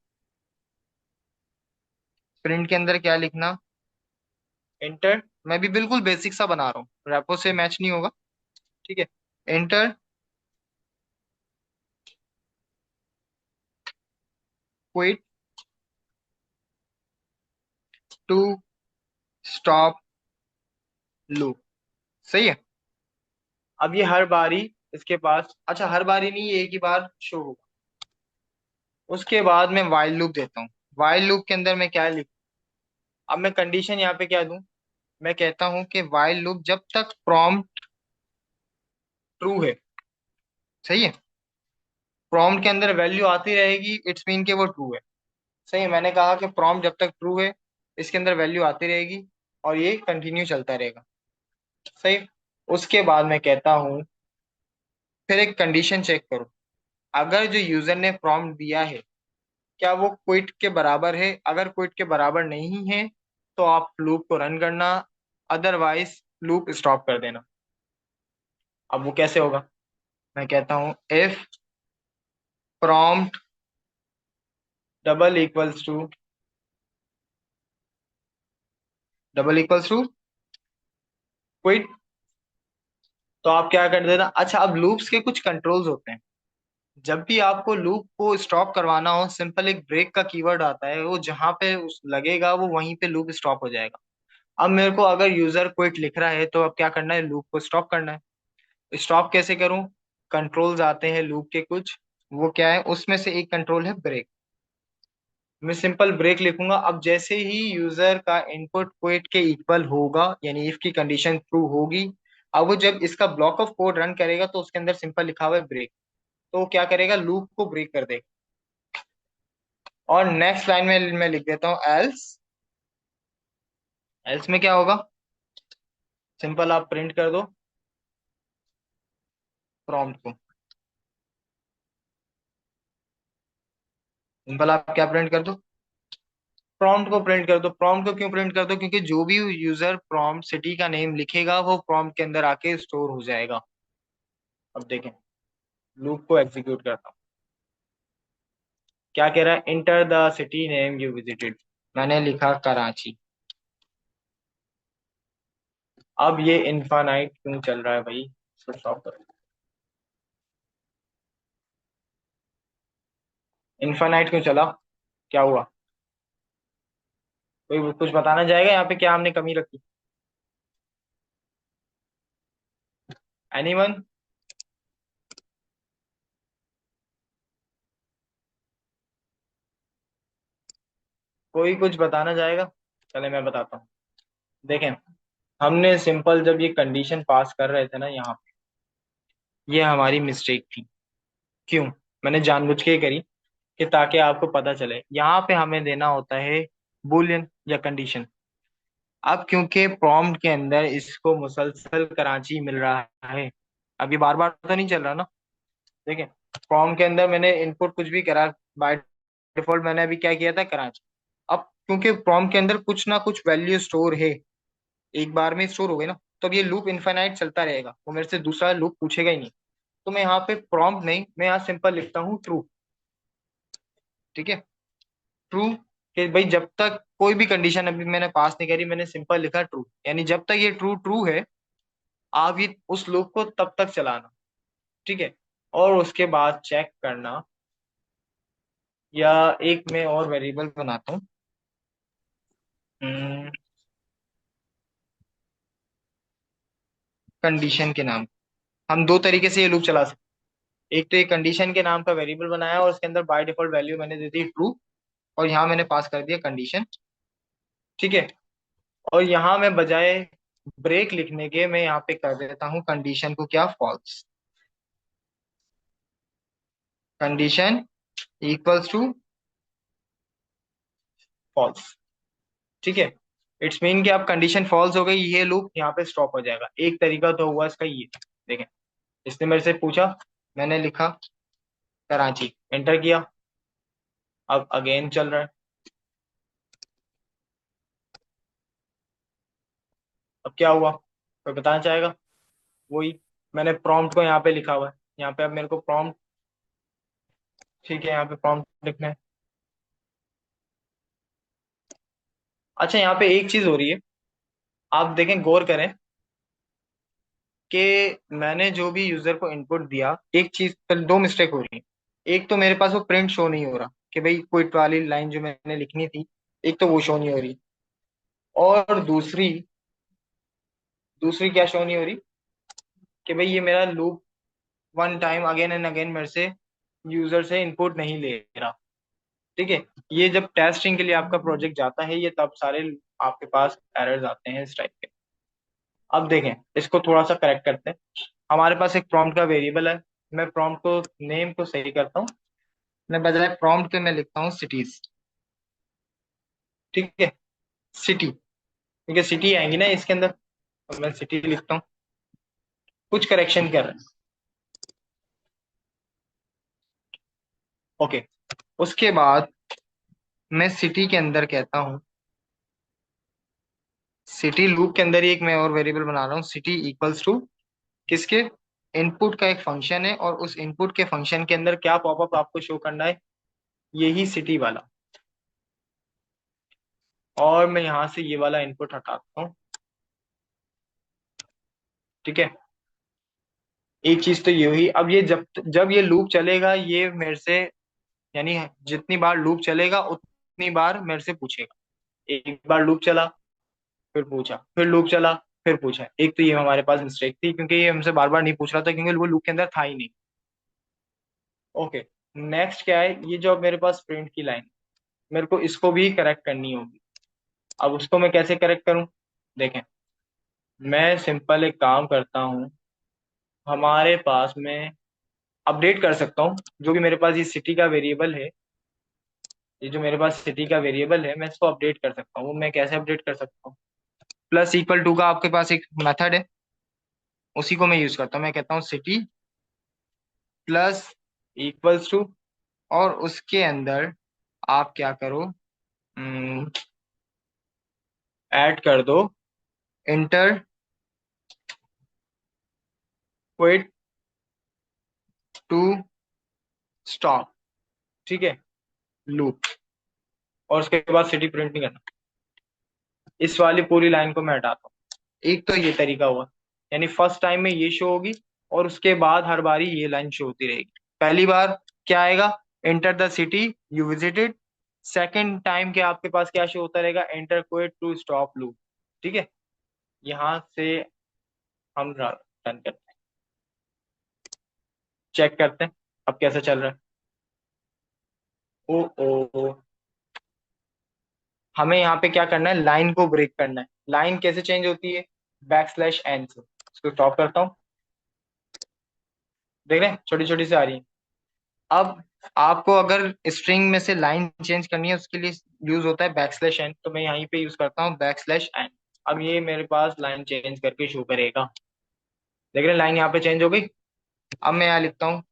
A: प्रिंट के अंदर क्या लिखना, एंटर, मैं भी बिल्कुल बेसिक सा बना रहा हूँ, रैपो से मैच नहीं होगा। ठीक है। Enter quit to stop loop. सही है। अब ये हर बारी इसके पास, अच्छा हर बारी नहीं, ये एक ही बार शो होगा। उसके बाद मैं वाइल लूप देता हूँ। वाइल लूप के अंदर मैं क्या लिख, अब मैं कंडीशन यहाँ पे क्या दूं, मैं कहता हूँ कि वाइल लूप जब तक प्रॉम्प्ट ट्रू है। सही है। प्रॉम्प्ट के अंदर वैल्यू आती रहेगी, इट्स मीन के वो ट्रू है। सही है, मैंने कहा कि प्रॉम्प्ट जब तक ट्रू है इसके अंदर वैल्यू आती रहेगी और ये कंटिन्यू चलता रहेगा। सही। उसके बाद मैं कहता हूँ फिर एक कंडीशन चेक करो, अगर जो यूजर ने प्रॉम्प्ट दिया है क्या वो क्विट के बराबर है, अगर क्विट के बराबर नहीं है तो आप लूप को रन करना, अदरवाइज लूप स्टॉप कर देना। अब वो कैसे होगा? मैं कहता हूँ if prompt double equals to quit, तो आप क्या कर देना। अच्छा, अब लूप्स के कुछ कंट्रोल्स होते हैं। जब भी आपको लूप को स्टॉप करवाना हो, सिंपल एक ब्रेक का कीवर्ड आता है, वो जहां पे लगेगा वो वहीं पे लूप स्टॉप हो जाएगा। अब मेरे को अगर यूजर क्विट लिख रहा है तो अब क्या करना है, लूप को स्टॉप करना है। स्टॉप कैसे करूं? कंट्रोल्स आते हैं लूप के कुछ, वो क्या है, उसमें से एक कंट्रोल है ब्रेक। मैं सिंपल ब्रेक लिखूंगा। अब जैसे ही यूजर का इनपुट क्विट के इक्वल होगा, यानी इफ की कंडीशन ट्रू होगी, अब वो जब इसका ब्लॉक ऑफ कोड रन करेगा तो उसके अंदर सिंपल लिखा हुआ है ब्रेक, तो वो क्या करेगा, लूप को ब्रेक कर देगा। और नेक्स्ट लाइन में मैं लिख देता हूँ एल्स। एल्स में क्या होगा, सिंपल आप प्रिंट कर दो प्रॉम्प्ट को। सिंपल आप क्या प्रिंट कर दो, प्रॉम्प्ट को प्रिंट कर दो। प्रॉम्प्ट को क्यों प्रिंट कर दो? क्योंकि जो भी यूजर प्रॉम्प्ट सिटी का नेम लिखेगा वो प्रॉम्प्ट के अंदर आके स्टोर हो जाएगा। अब देखें, लूप को एग्जीक्यूट करता हूँ। क्या कह रहा है, enter the city name you visited. मैंने लिखा कराची। अब ये इनफानाइट क्यों चल रहा है भाई, इसको स्टॉप करो। इनफानाइट क्यों चला, क्या हुआ? कोई कुछ बताना चाहेगा यहाँ पे क्या हमने कमी रखी? एनीवन? कोई कुछ बताना चाहेगा? चले मैं बताता हूँ। देखें, हमने सिंपल जब ये कंडीशन पास कर रहे थे ना यहाँ पे, ये हमारी मिस्टेक थी। क्यों? मैंने जानबूझ के ही करी कि ताकि आपको पता चले। यहाँ पे हमें देना होता है बुलियन या कंडीशन। अब क्योंकि प्रॉम्प्ट के अंदर इसको मुसलसल कराची मिल रहा है, अब ये बार बार तो नहीं चल रहा ना। देखिए, प्रॉम्प्ट के अंदर मैंने इनपुट कुछ भी करा, बाय डिफॉल्ट मैंने अभी क्या किया था, कराची। अब क्योंकि प्रॉम्प्ट के अंदर कुछ ना कुछ वैल्यू स्टोर है, एक बार में स्टोर हो गई ना, तो अब ये लूप इनफाइनाइट चलता रहेगा, वो मेरे से दूसरा लूप पूछेगा ही नहीं। तो मैं यहाँ पे प्रॉम्प्ट नहीं, मैं यहाँ सिंपल लिखता हूँ ट्रू। ठीक है, ट्रू। कि भाई जब तक कोई भी कंडीशन अभी मैंने पास नहीं करी, मैंने सिंपल लिखा ट्रू, यानी जब तक ये ट्रू ट्रू है आप ये उस लूप को तब तक चलाना। ठीक है, और उसके बाद चेक करना, या एक मैं और वेरिएबल बनाता हूँ कंडीशन के नाम। हम दो तरीके से ये लूप चला सकते हैं। एक तो ये कंडीशन के नाम का वेरिएबल बनाया और उसके अंदर बाय डिफॉल्ट वैल्यू मैंने दे दी ट्रू, और यहाँ मैंने पास कर दिया कंडीशन। ठीक है, और यहाँ मैं बजाय ब्रेक लिखने के मैं यहाँ पे कर देता हूँ कंडीशन को क्या, false. Condition equals to false. ठीक है, इट्स मीन कि अब कंडीशन फॉल्स हो गई, ये लूप यहाँ पे स्टॉप हो जाएगा। एक तरीका तो हुआ इसका ये। देखें, इसने मेरे से पूछा, मैंने लिखा कराची, एंटर किया, अब अगेन चल रहा है। अब क्या हुआ, कोई बताना चाहेगा? वही, मैंने प्रॉम्प्ट को यहाँ पे लिखा हुआ है, यहाँ पे अब मेरे को प्रॉम्प्ट, ठीक है यहाँ पे प्रॉम्प्ट लिखना है। अच्छा, यहाँ पे एक चीज हो रही है, आप देखें गौर करें कि मैंने जो भी यूजर को इनपुट दिया, एक चीज पर दो मिस्टेक हो रही है। एक तो मेरे पास वो प्रिंट शो नहीं हो रहा कि भाई क्विट वाली लाइन जो मैंने लिखनी थी, एक तो वो शो नहीं हो रही। और दूसरी, दूसरी क्या शो नहीं हो रही, कि भाई ये मेरा loop one time again and again मेरे से यूजर से इनपुट नहीं ले रहा। ठीक है, ये जब टेस्टिंग के लिए आपका प्रोजेक्ट जाता है, ये तब सारे आपके पास एरर्स आते हैं इस टाइप के। अब देखें, इसको थोड़ा सा करेक्ट करते हैं। हमारे पास एक प्रॉम्प्ट का वेरिएबल है, मैं प्रॉम्प्ट को नेम को सही करता हूँ। मैं बजाय प्रॉम्प्ट के मैं लिखता हूँ सिटीज। ठीक है, सिटी, क्योंकि सिटी आएंगी ना इसके अंदर, तो मैं सिटी लिखता हूँ। कुछ करेक्शन कर रहे हैं। ओके, उसके बाद मैं सिटी के अंदर कहता हूँ सिटी लूप के अंदर ही एक मैं और वेरिएबल बना रहा हूँ, सिटी इक्वल्स टू किसके, इनपुट का एक फंक्शन है, और उस इनपुट के फंक्शन के अंदर क्या पॉपअप आपको शो करना है, यही सिटी वाला। और मैं यहाँ से ये वाला इनपुट हटाता हूँ। ठीक है, एक चीज तो ये हुई। अब ये जब जब ये लूप चलेगा, ये मेरे से, यानी जितनी बार लूप चलेगा उतनी बार मेरे से पूछेगा। एक बार लूप चला, फिर पूछा, फिर लूप चला, फिर पूछा। एक तो ये हमारे पास मिस्टेक थी, क्योंकि ये हमसे बार बार नहीं पूछ रहा था, क्योंकि वो लूप के अंदर था ही नहीं। ओके, नेक्स्ट क्या है, ये जो अब मेरे पास प्रिंट की लाइन, मेरे को इसको भी करेक्ट करनी होगी। अब उसको मैं कैसे करेक्ट करूं, देखें। मैं सिंपल एक काम करता हूँ, हमारे पास में अपडेट कर सकता हूँ, जो कि मेरे पास ये सिटी का वेरिएबल है। ये जो मेरे पास सिटी का वेरिएबल है, मैं इसको अपडेट कर सकता हूँ। वो मैं कैसे अपडेट कर सकता हूँ, प्लस इक्वल टू का आपके पास एक मेथड है, उसी को मैं यूज करता हूँ। मैं कहता हूँ सिटी प्लस इक्वल्स टू, और उसके अंदर आप क्या करो, ऐड कर दो इंटर क्विट टू स्टॉप। ठीक है, लूप, और उसके बाद सिटी प्रिंट नहीं करना। इस वाली पूरी लाइन को मैं हटाता हूँ। एक तो ये तरीका हुआ, यानी फर्स्ट टाइम में ये शो होगी, और उसके बाद हर बारी ये लाइन शो होती रहेगी। पहली बार क्या आएगा, enter the city you visited. Second time के आपके पास क्या शो होता रहेगा, enter quit to stop loop. ठीक है, यहाँ से हम रन करते हैं, चेक करते हैं अब कैसा चल रहा है। ओ, हमें यहाँ पे क्या करना है, लाइन को ब्रेक करना है। लाइन कैसे चेंज होती है, बैक स्लैश एन से। इसको स्टॉप करता हूँ, देख रहे हैं छोटी छोटी सी आ रही है। अब आपको अगर स्ट्रिंग में से लाइन चेंज करनी है, उसके लिए यूज होता है बैक स्लैश एन, तो मैं यहीं पे यूज करता हूँ बैक स्लैश एन। अब ये मेरे पास लाइन चेंज करके शो करेगा। देख रहे हैं लाइन यहाँ पे चेंज हो गई। अब मैं यहाँ लिखता हूँ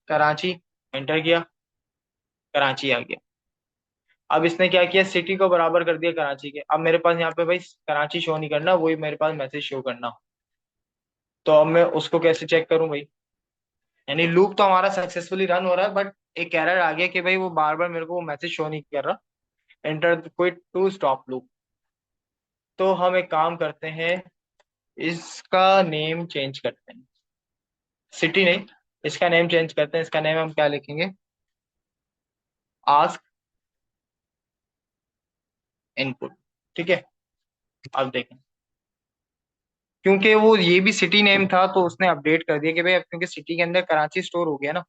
A: कराची, एंटर किया, कराची आ गया। अब इसने क्या किया, सिटी को बराबर कर दिया कराची के। अब मेरे पास यहाँ पे भाई कराची शो नहीं करना, वही मेरे पास मैसेज शो करना। तो अब मैं उसको कैसे चेक करूं भाई, यानी लूप तो हमारा सक्सेसफुली रन हो रहा है, बट एक एरर आ गया कि भाई वो बार बार मेरे को वो मैसेज शो नहीं कर रहा, enter quit to stop loop. तो हम एक काम करते हैं, इसका नेम चेंज करते हैं, सिटी नहीं, इसका नेम चेंज करते हैं। इसका नेम हम क्या लिखेंगे, आस्क इनपुट। ठीक है, अब देखें, क्योंकि वो ये भी सिटी नेम था, तो उसने अपडेट कर दिया कि भाई अब क्योंकि सिटी के अंदर कराची स्टोर हो गया ना,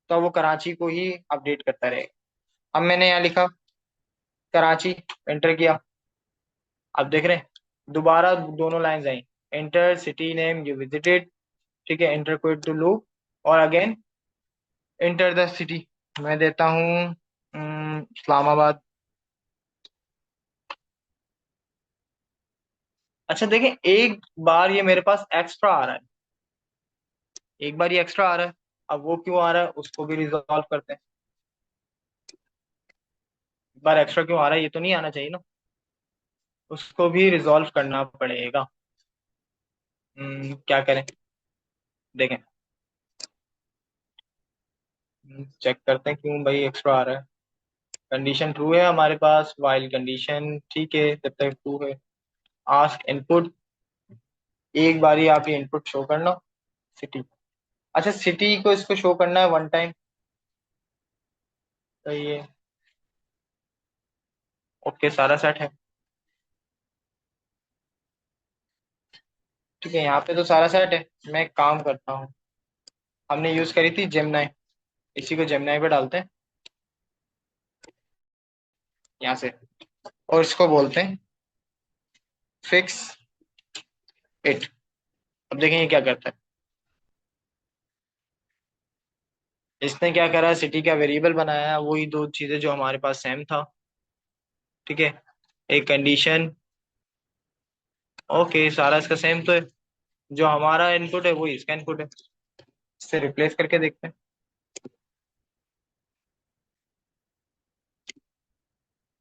A: तो वो कराची को ही अपडेट करता रहेगा। अब मैंने यहाँ लिखा कराची, एंटर किया। अब देख रहे हैं दोबारा दोनों lines I, enter city name you visited, ठीक है, एंटर क्विट टू लूप, और अगेन एंटर द सिटी। मैं देता हूँ इस्लामाबाद। अच्छा देखें, एक बार ये मेरे पास एक्स्ट्रा आ रहा है, एक बार ये एक्स्ट्रा आ रहा है। अब वो क्यों आ रहा है, उसको भी रिजॉल्व करते हैं। एक बार एक्स्ट्रा क्यों आ रहा है, ये तो नहीं आना चाहिए ना, उसको भी रिजॉल्व करना पड़ेगा। क्या करें, देखें, चेक करते हैं क्यों भाई एक्स्ट्रा आ रहा है। कंडीशन ट्रू है हमारे पास, वाइल कंडीशन ठीक है जब तक ट्रू है। आस्क इनपुट, एक बार ही आप ये इनपुट शो करना सिटी। अच्छा, सिटी को इसको शो करना है वन टाइम, तो ये ओके, सारा सेट है। ठीक है, यहाँ पे तो सारा सेट है। मैं एक काम करता हूँ, हमने यूज करी थी जेमिनाई, इसी को जेमिनाई पे डालते हैं यहाँ से, और इसको बोलते हैं फिक्स इट। अब देखें ये क्या करता है, इसने क्या करा, सिटी का वेरिएबल बनाया, वही दो चीजें जो हमारे पास सेम था। ठीक है, एक कंडीशन, ओके सारा इसका सेम तो है, जो हमारा इनपुट है वही इसका इनपुट है। इससे रिप्लेस करके देखते हैं,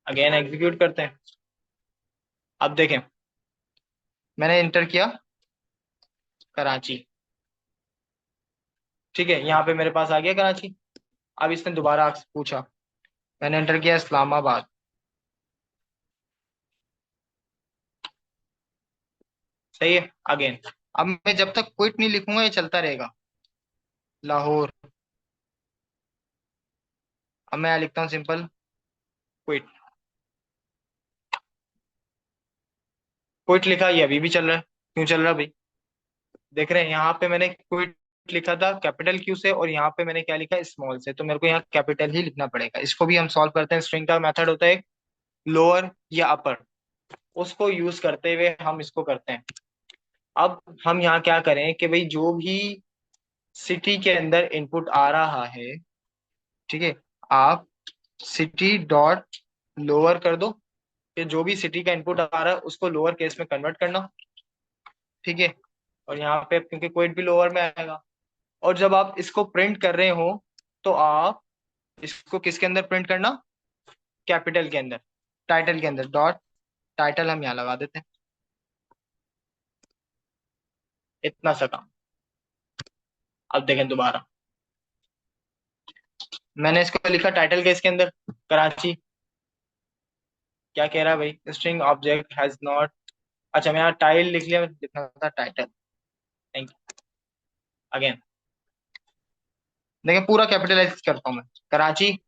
A: अगेन एग्जीक्यूट करते हैं। अब देखें, मैंने इंटर किया कराची। ठीक है, यहाँ पे मेरे पास आ गया कराची। अब इसने दोबारा आपसे पूछा, मैंने एंटर किया इस्लामाबाद। सही है। अगेन, अब मैं जब तक क्विट नहीं लिखूंगा ये चलता रहेगा। लाहौर। अब मैं यहाँ लिखता हूँ सिंपल क्विट। क्विट लिखा, ये अभी भी चल रहा है। क्यों चल रहा है भाई? देख रहे हैं, यहाँ पे मैंने क्विट लिखा था कैपिटल क्यू से, और यहाँ पे मैंने क्या लिखा स्मॉल से, तो मेरे को यहाँ कैपिटल ही लिखना पड़ेगा। इसको भी हम सॉल्व करते हैं। स्ट्रिंग का मेथड होता है लोअर या अपर, उसको यूज करते हुए हम इसको करते हैं। अब हम यहाँ क्या करें कि भाई जो भी सिटी के अंदर इनपुट आ रहा है, ठीक है, आप सिटी डॉट लोअर कर दो, कि जो भी सिटी का इनपुट आ रहा है उसको लोअर केस में कन्वर्ट करना। ठीक है, और यहाँ पे क्योंकि कोड भी लोअर में आएगा, और जब आप इसको प्रिंट कर रहे हो तो आप इसको किसके अंदर प्रिंट करना? कैपिटल के अंदर, टाइटल के अंदर। डॉट टाइटल हम यहाँ लगा देते हैं। इतना सा काम। अब देखें दोबारा, मैंने इसको लिखा टाइटल केस के अंदर कराची। क्या कह रहा है भाई? String object has not. अच्छा, मैं यहाँ टाइल लिख लिया, लिखना था टाइटल। Thank you. अगेन देखिए, पूरा कैपिटलाइज करता हूँ मैं। कराची,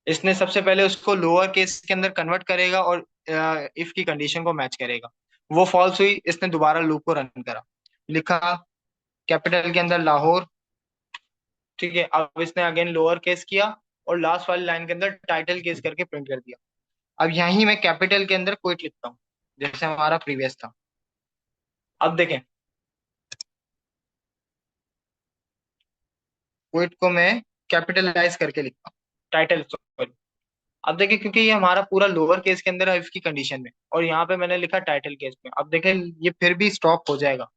A: इसने सबसे पहले उसको लोअर केस के अंदर कन्वर्ट करेगा और इफ की कंडीशन को मैच करेगा। वो फॉल्स हुई, इसने दोबारा लूप को रन करा, लिखा कैपिटल के अंदर लाहौर। ठीक है, अब इसने अगेन लोअर केस किया और लास्ट वाली लाइन के अंदर टाइटल केस करके प्रिंट कर दिया। अब यहीं मैं कैपिटल के अंदर क्विट लिखता हूँ, जैसे हमारा प्रीवियस था। अब देखें, क्विट को मैं कैपिटलाइज करके लिखता हूँ, टाइटल सॉरी। अब देखिए, क्योंकि ये हमारा पूरा लोअर केस के अंदर है इफ की कंडीशन में, और यहाँ पे मैंने लिखा टाइटल केस में। अब देखें, ये फिर भी स्टॉप हो जाएगा।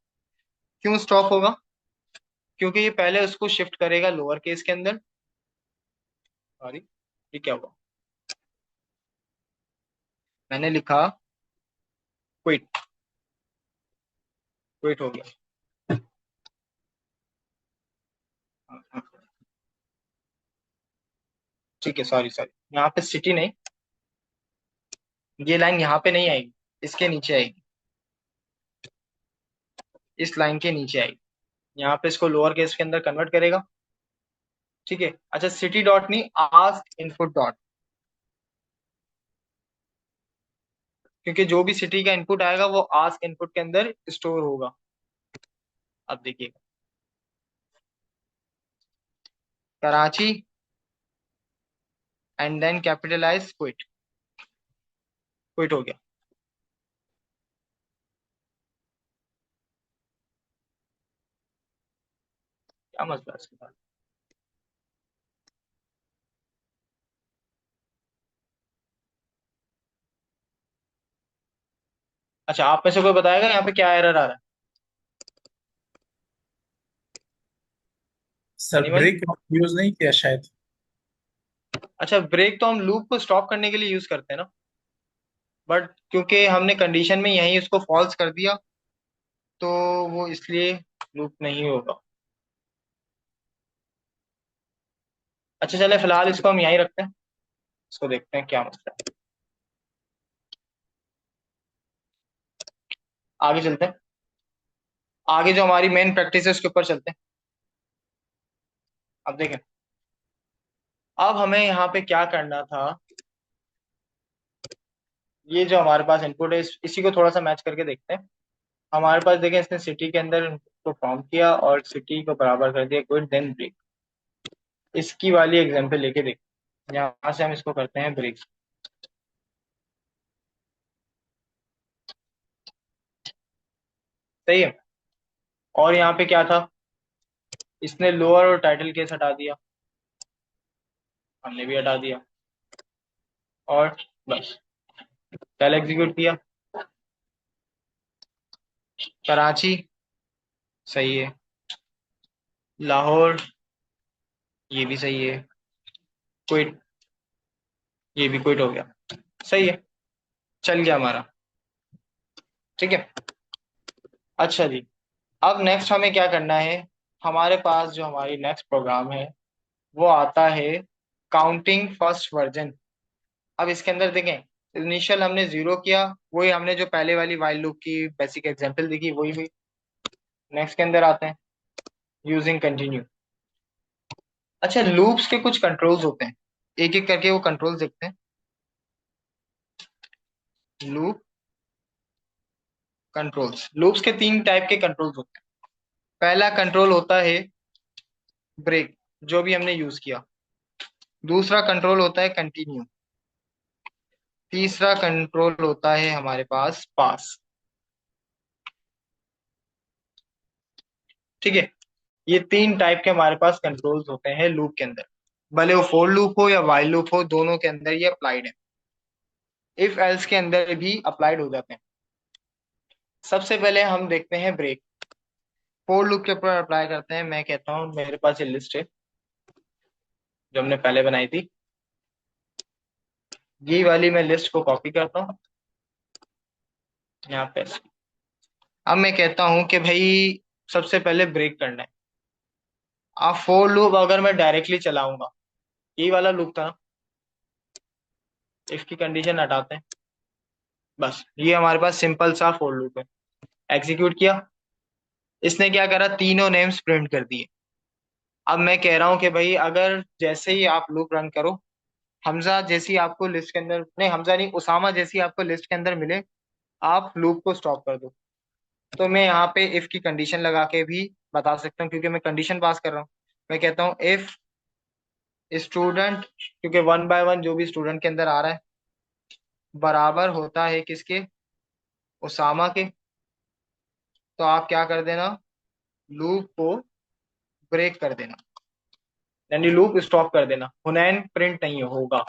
A: क्यों स्टॉप होगा? क्योंकि ये पहले उसको शिफ्ट करेगा लोअर केस के अंदर। सॉरी, ये क्या हुआ? मैंने लिखा क्विट। क्विट हो गया। ठीक है, सॉरी सॉरी, यहाँ पे सिटी नहीं, ये लाइन यहाँ पे नहीं आएगी, इसके नीचे आएगी। इस लाइन के नीचे आएगी। यहाँ पे इसको लोअर केस के अंदर कन्वर्ट करेगा। ठीक है, अच्छा, सिटी डॉट नहीं, आस्क इनपुट डॉट, क्योंकि जो भी सिटी का इनपुट आएगा वो आस्क इनपुट के अंदर स्टोर होगा। अब देखिए, Karachi and then capitalise quit. Quit हो गया। क्या मसला है इसके बाद? अच्छा, आप में से कोई बताएगा यहाँ पे क्या एरर आ रहा है?
B: Sir
A: animal?
B: ब्रेक यूज नहीं किया शायद।
A: अच्छा, ब्रेक तो हम लूप को स्टॉप करने के लिए यूज करते हैं ना, बट क्योंकि हमने कंडीशन में यहीं उसको फॉल्स कर दिया, तो वो इसलिए लूप नहीं होगा। अच्छा चले, फिलहाल इसको हम यहीं रखते हैं। इसको देखते हैं क्या मसला है। आगे चलते हैं। आगे जो हमारी मेन प्रैक्टिस है उसके ऊपर चलते हैं। अब देखें, अब हमें यहाँ पे क्या करना था। ये जो हमारे पास इनपुट है, इसी को थोड़ा सा मैच करके देखते हैं। हमारे पास देखें, इसने सिटी के अंदर को फॉर्म किया और सिटी को बराबर कर दिया गुड देन ब्रेक। इसकी वाली एग्जांपल लेके देखते हैं। यहाँ से हम इसको करते हैं ब्रेक। सही है। और यहाँ पे क्या था, इसने लोअर और टाइटल केस हटा दिया, हमने भी हटा दिया, और बस पहले एग्जीक्यूट किया। कराची, सही है। लाहौर, ये भी सही है। क्विट, ये भी क्विट हो गया। सही है, चल गया हमारा। ठीक है। अच्छा जी, अब नेक्स्ट हमें क्या करना है। हमारे पास जो हमारी नेक्स्ट प्रोग्राम है वो आता है काउंटिंग फर्स्ट वर्जन। अब इसके अंदर देखें, इनिशियल हमने जीरो किया, वही हमने जो पहले वाली वाइल लूप की बेसिक एग्जांपल देखी वही हुई। नेक्स्ट के अंदर आते हैं, यूजिंग कंटिन्यू। अच्छा, लूप्स के कुछ कंट्रोल्स होते हैं, एक एक करके वो कंट्रोल्स देखते हैं। लूप कंट्रोल्स, लूप्स के तीन टाइप के कंट्रोल्स होते हैं। पहला कंट्रोल होता है ब्रेक, जो भी हमने यूज किया। दूसरा कंट्रोल होता है कंटिन्यू। तीसरा कंट्रोल होता है हमारे पास पास। ठीक है, ये तीन टाइप के हमारे पास कंट्रोल्स होते हैं लूप के अंदर। भले वो फोर लूप हो या वाइल लूप हो, दोनों के अंदर ये अप्लाइड है। इफ एल्स के अंदर भी अप्लाइड हो जाते हैं। सबसे पहले हम देखते हैं ब्रेक। फोर लूप के ऊपर अप्लाई करते हैं। मैं कहता हूँ मेरे पास ये लिस्ट है जो हमने पहले बनाई थी। ये वाली मैं लिस्ट को कॉपी करता हूँ यहाँ पे। अब मैं कहता हूँ कि भाई सबसे पहले ब्रेक करना है। अब फोर लूप अगर मैं डायरेक्टली चलाऊंगा, यही वाला लूप था ना, इफ की कंडीशन हटाते हैं, बस ये हमारे पास सिंपल सा फोर लूप है। एग्जीक्यूट किया, इसने क्या करा, तीनों नेम्स प्रिंट कर दिए। अब मैं कह रहा हूँ कि भाई अगर जैसे ही आप लूप रन करो, हमजा जैसी आपको लिस्ट के अंदर, नहीं हमजा नहीं, उसामा जैसी आपको लिस्ट के अंदर मिले, आप लूप को स्टॉप कर दो। तो मैं यहाँ पे इफ की कंडीशन लगा के भी बता सकता हूँ, क्योंकि मैं कंडीशन पास कर रहा हूँ। मैं कहता हूँ इफ स्टूडेंट, क्योंकि वन बाय वन जो भी स्टूडेंट के अंदर आ रहा है बराबर होता है किसके, उसामा के, तो आप क्या कर देना, लूप को ब्रेक कर देना, यानी लूप स्टॉप कर देना। हुनैन प्रिंट नहीं होगा।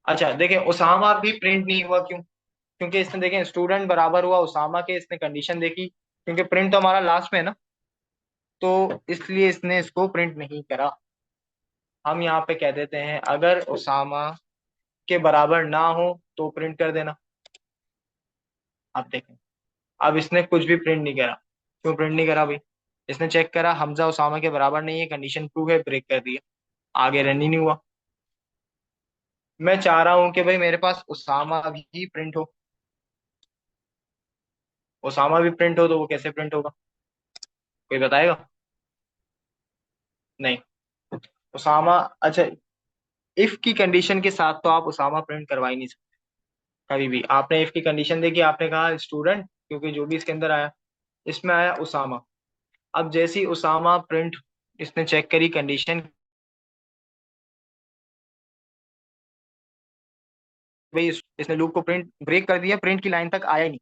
A: अच्छा देखें, उसामा भी प्रिंट नहीं हुआ, क्यों? क्योंकि इसने देखें स्टूडेंट बराबर हुआ उसामा के, इसने कंडीशन देखी, क्योंकि प्रिंट तो हमारा लास्ट में है ना, तो इसलिए इसने इसको प्रिंट नहीं करा। हम यहाँ पे कह देते हैं अगर उसामा के बराबर ना हो तो प्रिंट कर देना। आप देखें, अब इसने कुछ भी प्रिंट नहीं करा। क्यों प्रिंट नहीं करा भाई? इसने चेक करा हमजा उसामा के बराबर नहीं है, कंडीशन ट्रू है, ब्रेक कर दिया, आगे रन ही नहीं हुआ। मैं चाह रहा हूं कि भाई मेरे पास उसामा भी प्रिंट हो। उसामा भी प्रिंट हो तो वो कैसे प्रिंट होगा, कोई बताएगा? नहीं, उसामा, अच्छा, इफ की कंडीशन के साथ तो आप उसामा प्रिंट करवा ही नहीं सकते कभी भी। आपने इफ की कंडीशन देखी, आपने कहा स्टूडेंट, क्योंकि जो भी इसके अंदर आया, इसमें आया उसामा। अब जैसी उसामा प्रिंट, इसने चेक करी कंडीशन, भाई इसने लूप को प्रिंट ब्रेक कर दिया, प्रिंट की लाइन तक आया ही नहीं।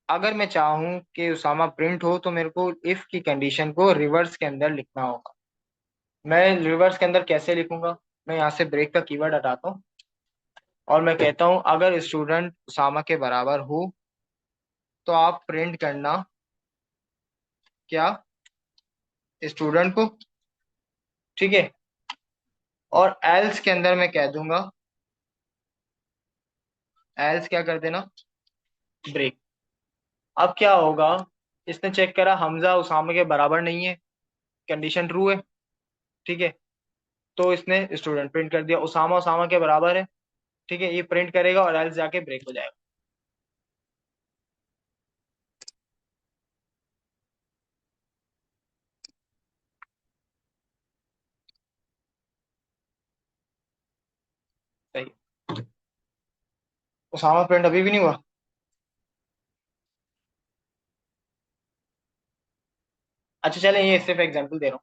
A: अगर मैं चाहूं कि उसामा प्रिंट हो तो मेरे को इफ की कंडीशन को रिवर्स के अंदर लिखना होगा। मैं रिवर्स के अंदर कैसे लिखूंगा? मैं यहाँ से ब्रेक का कीवर्ड हटाता हूँ और मैं कहता हूँ अगर स्टूडेंट उसामा के बराबर हो तो आप प्रिंट करना क्या, स्टूडेंट को। ठीक है, और एल्स के अंदर मैं कह दूंगा, एल्स क्या कर देना, ब्रेक। अब क्या होगा, इसने चेक करा हमजा उसामा के बराबर नहीं है, कंडीशन ट्रू है। ठीक है, तो इसने स्टूडेंट प्रिंट कर दिया, उसामा उसामा के बराबर है। ठीक है, ये प्रिंट करेगा और एल्स जाके ब्रेक हो जाएगा। सही। उसामा प्रिंट अभी भी नहीं हुआ। अच्छा चले, ये सिर्फ एग्जांपल दे रहा हूँ।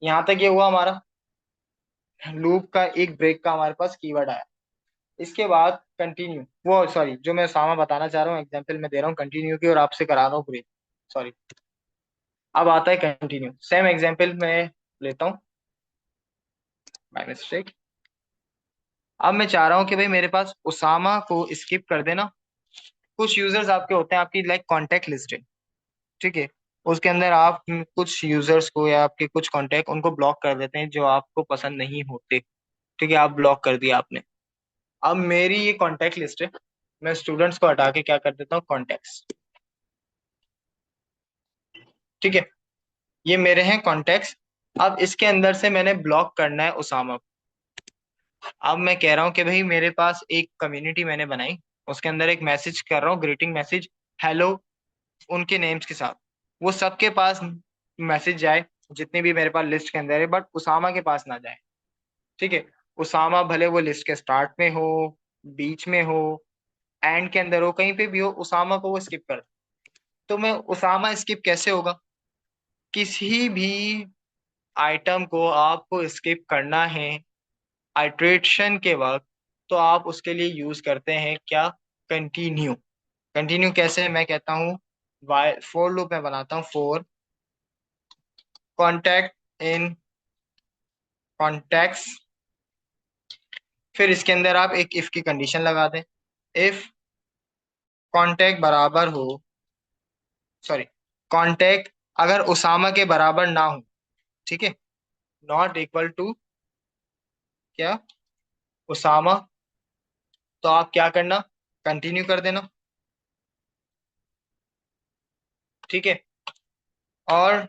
A: यहाँ तक ये हुआ हमारा, लूप का एक ब्रेक का हमारे पास कीवर्ड आया। इसके बाद कंटिन्यू, वो सॉरी, जो मैं सामा बताना चाह रहा हूँ एग्जांपल में दे रहा हूँ कंटिन्यू की, और आपसे करा रहा हूँ ब्रेक, सॉरी। अब आता है कंटिन्यू, सेम एग्जांपल मैं लेता हूँ बाय मिस्टेक। अब मैं चाह रहा हूँ कि भाई मेरे पास उसामा को स्किप कर देना। कुछ यूजर्स आपके होते हैं, आपकी लाइक कॉन्टेक्ट लिस्ट है, ठीक है, उसके अंदर आप कुछ यूजर्स को या आपके कुछ कॉन्टेक्ट उनको ब्लॉक कर देते हैं जो आपको पसंद नहीं होते। ठीक है, आप ब्लॉक कर दिया आपने। अब मेरी ये कॉन्टेक्ट लिस्ट है, मैं स्टूडेंट्स को हटा के क्या कर देता हूँ, कॉन्टेक्ट्स। ठीक है, ये मेरे हैं कॉन्टेक्ट्स। अब इसके अंदर से मैंने ब्लॉक करना है उसामा को। अब मैं कह रहा हूँ कि भाई मेरे पास एक कम्युनिटी मैंने बनाई, उसके अंदर एक मैसेज कर रहा हूँ, ग्रीटिंग मैसेज, हेलो, उनके नेम्स के साथ। वो सबके पास मैसेज जाए, जितने भी मेरे पास लिस्ट के अंदर है, बट उसामा के पास ना जाए। ठीक है, उसामा भले वो लिस्ट के स्टार्ट में हो, बीच में हो, एंड के अंदर हो, कहीं पे भी हो, उसामा को वो स्किप कर। तो मैं उसामा स्किप कैसे होगा, किसी भी आइटम को आपको स्किप करना है आइट्रेशन के वक्त, तो आप उसके लिए यूज करते हैं क्या, कंटिन्यू। कंटिन्यू कैसे, मैं कहता हूँ वाई फोर लूप में बनाता हूँ, फोर कॉन्टैक्ट इन कॉन्टेक्ट्स। फिर इसके अंदर आप एक इफ की कंडीशन लगा दें, इफ कॉन्टैक्ट बराबर हो, सॉरी, कॉन्टैक्ट अगर उसामा के बराबर ना हो, ठीक है, नॉट इक्वल टू क्या, उसामा, तो आप क्या करना, कंटिन्यू कर देना। ठीक है, और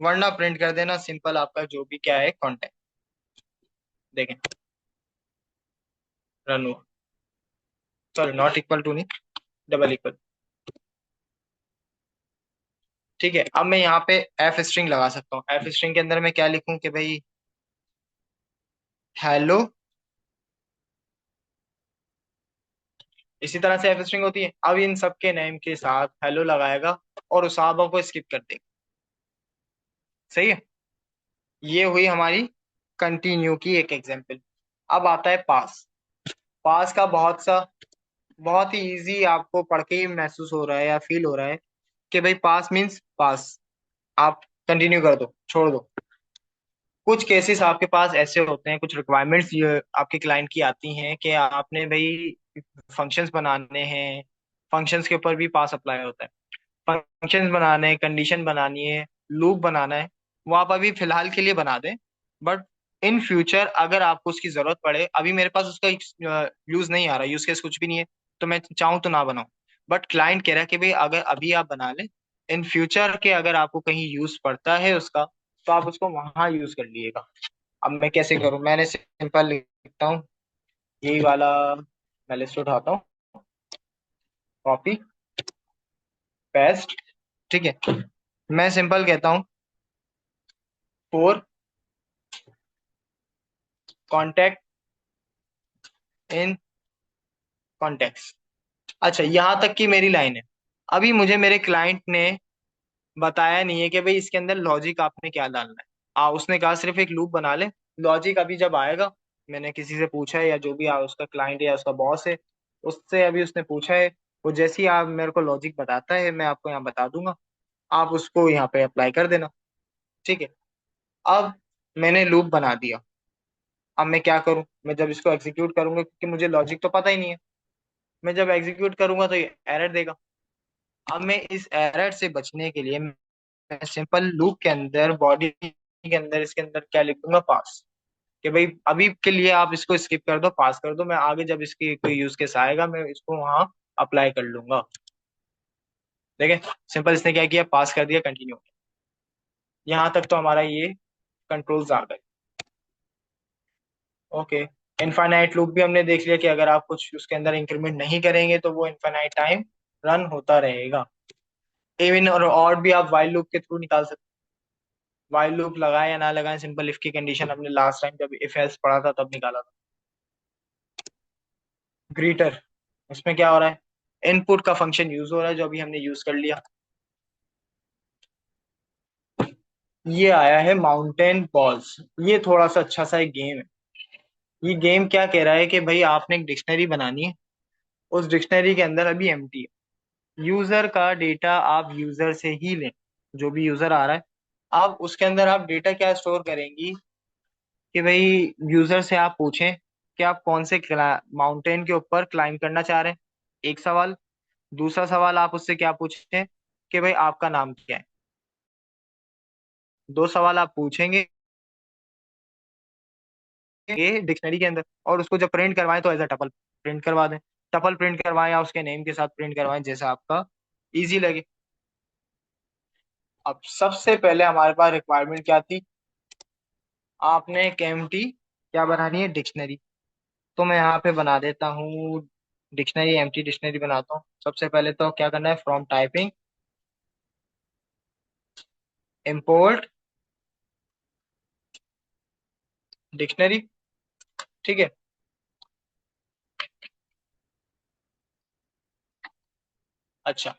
A: वरना प्रिंट कर देना सिंपल आपका जो भी क्या है कॉन्टेक्ट। देखें, रन हुआ, सॉरी नॉट इक्वल टू नहीं, डबल इक्वल। ठीक है, अब मैं यहाँ पे एफ स्ट्रिंग लगा सकता हूँ। एफ स्ट्रिंग के अंदर मैं क्या लिखूं कि भाई हेलो, इसी तरह से एफ स्ट्रिंग होती है। अब इन सबके नेम के साथ हेलो लगाएगा और उसामा को स्किप कर देगा। सही है, ये हुई हमारी कंटिन्यू की एक एग्जांपल। अब आता है पास। पास का बहुत ही इजी आपको पढ़ के ही महसूस हो रहा है या फील हो रहा है कि भाई पास मीन्स पास, आप कंटिन्यू कर दो, छोड़ दो। कुछ केसेस आपके पास ऐसे होते हैं, कुछ रिक्वायरमेंट्स ये आपके क्लाइंट की आती हैं कि आपने भाई फंक्शंस बनाने हैं, फंक्शंस के ऊपर भी पास अप्लाई होता है। फंक्शंस बनाने हैं, कंडीशन बनानी है, लूप बनाना है, वो आप अभी फिलहाल के लिए बना दें। बट इन फ्यूचर अगर आपको उसकी जरूरत पड़े, अभी मेरे पास उसका यूज नहीं आ रहा, यूज केस कुछ भी नहीं है, तो मैं चाहूँ तो ना बनाऊं। बट क्लाइंट कह रहा है कि भाई अगर अभी आप बना लें, इन फ्यूचर के अगर आपको कहीं यूज पड़ता है उसका, तो आप उसको वहां यूज कर लीजिएगा। अब मैं कैसे करूं, मैंने सिंपल लिखता हूँ, यही वाला मैं लिस्ट उठाता हूँ, कॉपी पेस्ट। ठीक है, मैं सिंपल कहता हूँ फोर कॉन्टेक्ट इन कॉन्टेक्ट। अच्छा, यहां तक की मेरी लाइन है। अभी मुझे मेरे क्लाइंट ने बताया नहीं है कि भाई इसके अंदर लॉजिक आपने क्या डालना है। उसने कहा सिर्फ एक लूप बना ले, लॉजिक अभी जब आएगा, मैंने किसी से पूछा है, या जो भी उसका क्लाइंट या उसका बॉस है, उससे अभी उसने पूछा है, वो जैसे ही आप मेरे को लॉजिक बताता है मैं आपको यहाँ बता दूंगा, आप उसको यहाँ पे अप्लाई कर देना। ठीक है, अब मैंने लूप बना दिया। अब मैं क्या करूं, मैं जब इसको एग्जीक्यूट करूंगा, क्योंकि मुझे लॉजिक तो पता ही नहीं है, मैं जब एग्जीक्यूट करूंगा तो ये एरर देगा। अब मैं इस एरर से बचने के लिए मैं सिंपल लूप के अंदर, बॉडी के अंदर, इसके अंदर क्या लिख दूंगा, पास। कि भाई अभी के लिए आप इसको स्किप कर दो, पास कर दो, मैं आगे जब इसकी कोई यूज केस आएगा मैं इसको वहां अप्लाई कर लूंगा। देखें, सिंपल इसने क्या किया, पास कर दिया, कंटिन्यू। यहाँ तक तो हमारा ये कंट्रोल्स आ गए। ओके, इनफाइनाइट लूप भी हमने देख लिया कि अगर आप कुछ उसके अंदर इंक्रीमेंट नहीं करेंगे तो वो इनफाइनाइट टाइम रन होता रहेगा। इवन और भी आप वाइल लूप के थ्रू निकाल सकते। वाइल लूप लगाए या ना लगाए, सिंपल इफ की कंडीशन हमने लास्ट टाइम जब इफ एल्स पढ़ा था तब निकाला था। ग्रीटर, उसमें क्या हो रहा है, इनपुट का फंक्शन यूज हो रहा है जो अभी हमने यूज कर लिया। ये आया है माउंटेन बॉल्स। ये थोड़ा सा अच्छा सा एक गेम है। ये गेम क्या कह रहा है कि भाई आपने एक डिक्शनरी बनानी है, उस डिक्शनरी के अंदर अभी एम्प्टी है, यूजर का डेटा आप यूजर से ही लें, जो भी यूजर आ रहा है। अब उसके अंदर आप डेटा क्या स्टोर करेंगी कि भाई यूजर से आप पूछें कि आप कौन से माउंटेन के ऊपर क्लाइंब करना चाह रहे हैं, एक सवाल। दूसरा सवाल आप उससे क्या पूछें कि भाई आपका नाम क्या है। दो सवाल आप पूछेंगे डिक्शनरी के अंदर, और उसको जब प्रिंट करवाएं तो एज अ टपल प्रिंट करवा दें। टपल प्रिंट करवाएं या उसके नेम के साथ प्रिंट करवाएं, जैसा आपका इजी लगे। अब सबसे पहले हमारे पास रिक्वायरमेंट क्या थी, आपने एक एम्प्टी क्या बनानी है, डिक्शनरी। तो मैं यहाँ पे बना देता हूँ डिक्शनरी, एम्प्टी डिक्शनरी बनाता हूँ। सबसे पहले तो क्या करना है, फ्रॉम टाइपिंग इंपोर्ट डिक्शनरी। ठीक है। अच्छा,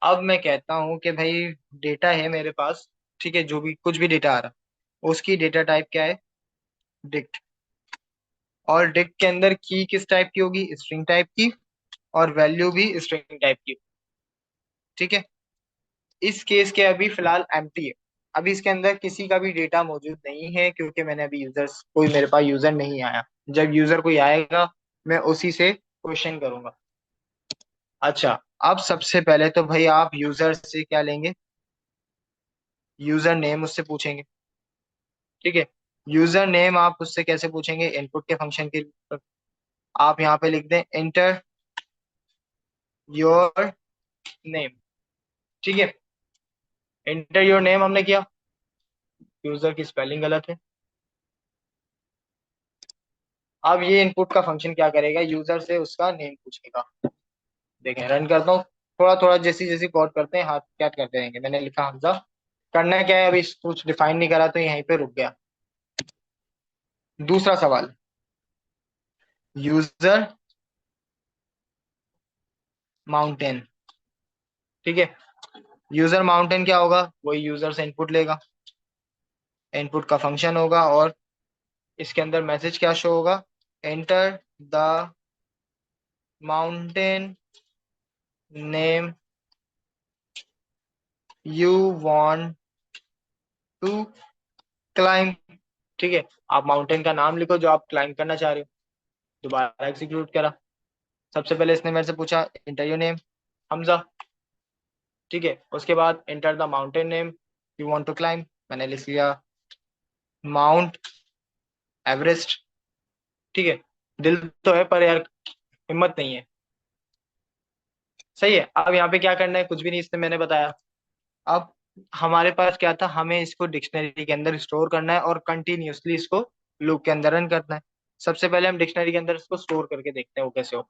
A: अब मैं कहता हूँ कि भाई डेटा है मेरे पास, ठीक है, जो भी कुछ भी डेटा आ रहा उसकी डेटा टाइप क्या है, डिक्ट। और डिक्ट के अंदर की किस टाइप की होगी, स्ट्रिंग टाइप की, और वैल्यू भी स्ट्रिंग टाइप की। ठीक है। इस केस के अभी फिलहाल एम्प्टी है, अभी इसके अंदर किसी का भी डेटा मौजूद नहीं है, क्योंकि मैंने अभी यूजर्स, कोई मेरे पास यूजर नहीं आया। जब यूजर कोई आएगा मैं उसी से क्वेश्चन करूंगा। अच्छा, अब सबसे पहले तो भाई आप यूजर से क्या लेंगे, यूजर नेम उससे पूछेंगे। ठीक है। यूजर नेम आप उससे कैसे पूछेंगे, इनपुट के फंक्शन के, आप यहाँ पे लिख दें एंटर योर नेम। ठीक है। एंटर योर नेम हमने किया, यूजर की स्पेलिंग गलत है। अब ये इनपुट का फंक्शन क्या करेगा, यूजर से उसका नेम पूछेगा। देखें, रन करता हूँ, थोड़ा थोड़ा जैसी जैसी कोड करते हैं हाथ क्या करते रहेंगे। मैंने लिखा हमजा, करना क्या है, अभी कुछ डिफाइन नहीं करा तो यहीं पे रुक गया। दूसरा सवाल, यूजर माउंटेन। ठीक है। यूजर माउंटेन क्या होगा, वही यूजर से इनपुट लेगा, इनपुट का फंक्शन होगा, और इसके अंदर मैसेज क्या शो होगा, enter the mountain name you want to climb. ठीक है। आप माउंटेन का नाम लिखो जो आप क्लाइंब करना चाह रहे हो। दोबारा एग्जीक्यूट करा, सबसे पहले इसने मेरे से पूछा एंटर योर नेम, हमजा। ठीक है। उसके बाद enter the mountain name you want to climb, मैंने लिख लिया माउंट एवरेस्ट। ठीक है। दिल तो है पर यार हिम्मत नहीं है। सही है। अब यहाँ पे क्या करना है, कुछ भी नहीं, इसने मैंने बताया। अब हमारे पास क्या था, हमें इसको डिक्शनरी के अंदर स्टोर करना है और कंटिन्यूअसली इसको लूप के अंदर रन करना है। सबसे पहले हम डिक्शनरी के अंदर इसको स्टोर करके देखते हैं वो कैसे हो।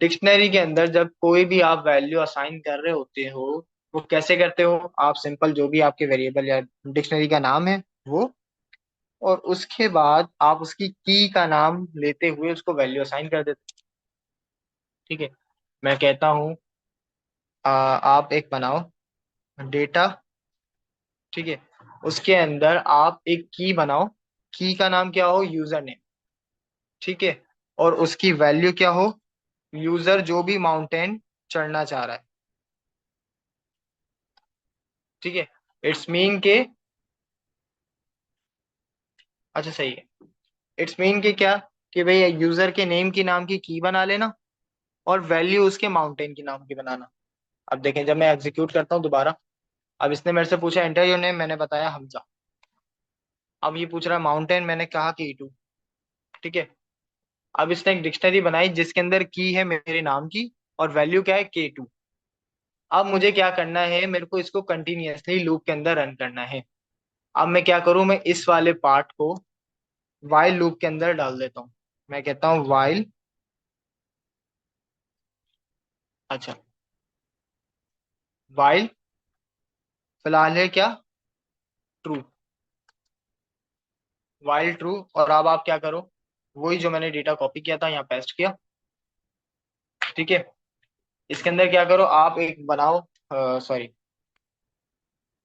A: डिक्शनरी के अंदर जब कोई भी आप वैल्यू असाइन कर रहे होते हो, वो कैसे करते हो, आप सिंपल जो भी आपके वेरिएबल या डिक्शनरी का नाम है वो, और उसके बाद आप उसकी की का नाम लेते हुए उसको वैल्यू असाइन कर देते। ठीक है। मैं कहता हूँ आप एक बनाओ डेटा। ठीक है। उसके अंदर आप एक की बनाओ, की का नाम क्या हो, यूजर नेम। ठीक है। और उसकी वैल्यू क्या हो, यूजर जो भी माउंटेन चढ़ना चाह रहा है। ठीक है। इट्स मीन के, अच्छा सही है, इट्स मीन के क्या, कि भाई यूजर के नेम की नाम की बना लेना, और वैल्यू उसके माउंटेन की नाम की बनाना। अब देखें, जब मैं एग्जीक्यूट करता हूँ दोबारा, अब इसने मेरे से पूछा एंटर योर नेम, मैंने बताया हमजा। अब ये पूछ रहा है माउंटेन, मैंने कहा की टू। ठीक है। अब इसने एक डिक्शनरी बनाई जिसके अंदर की है मेरे नाम की, और वैल्यू क्या है K2। अब मुझे क्या करना है, मेरे को इसको कंटिन्यूअसली लूप के अंदर रन करना है। अब मैं क्या करूं, मैं इस वाले पार्ट को वाइल लूप के अंदर डाल देता हूं। मैं कहता हूं वाइल, अच्छा, वाइल फिलहाल है क्या, ट्रू, वाइल ट्रू। और अब आप क्या करो, वही जो मैंने डेटा कॉपी किया था यहाँ पेस्ट किया। ठीक है। इसके अंदर क्या करो, आप एक बनाओ, सॉरी,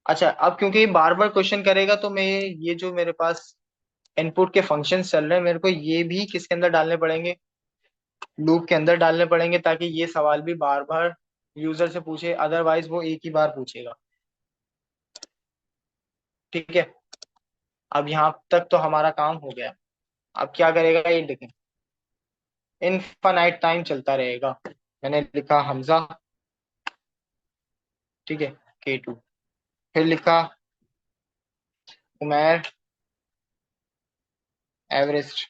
A: अच्छा, अब क्योंकि ये बार बार क्वेश्चन करेगा तो मैं ये जो मेरे पास इनपुट के फंक्शन चल रहे हैं, मेरे को ये भी किसके अंदर डालने पड़ेंगे, लूप के अंदर डालने पड़ेंगे, ताकि ये सवाल भी बार बार यूजर से पूछे, अदरवाइज वो एक ही बार पूछेगा। ठीक है। अब यहाँ तक तो हमारा काम हो गया। अब क्या करेगा ये देखें, इनफाइनाइट टाइम चलता रहेगा। मैंने लिखा हमजा। ठीक है, K2। फिर लिखा उमैर। एवरेस्ट।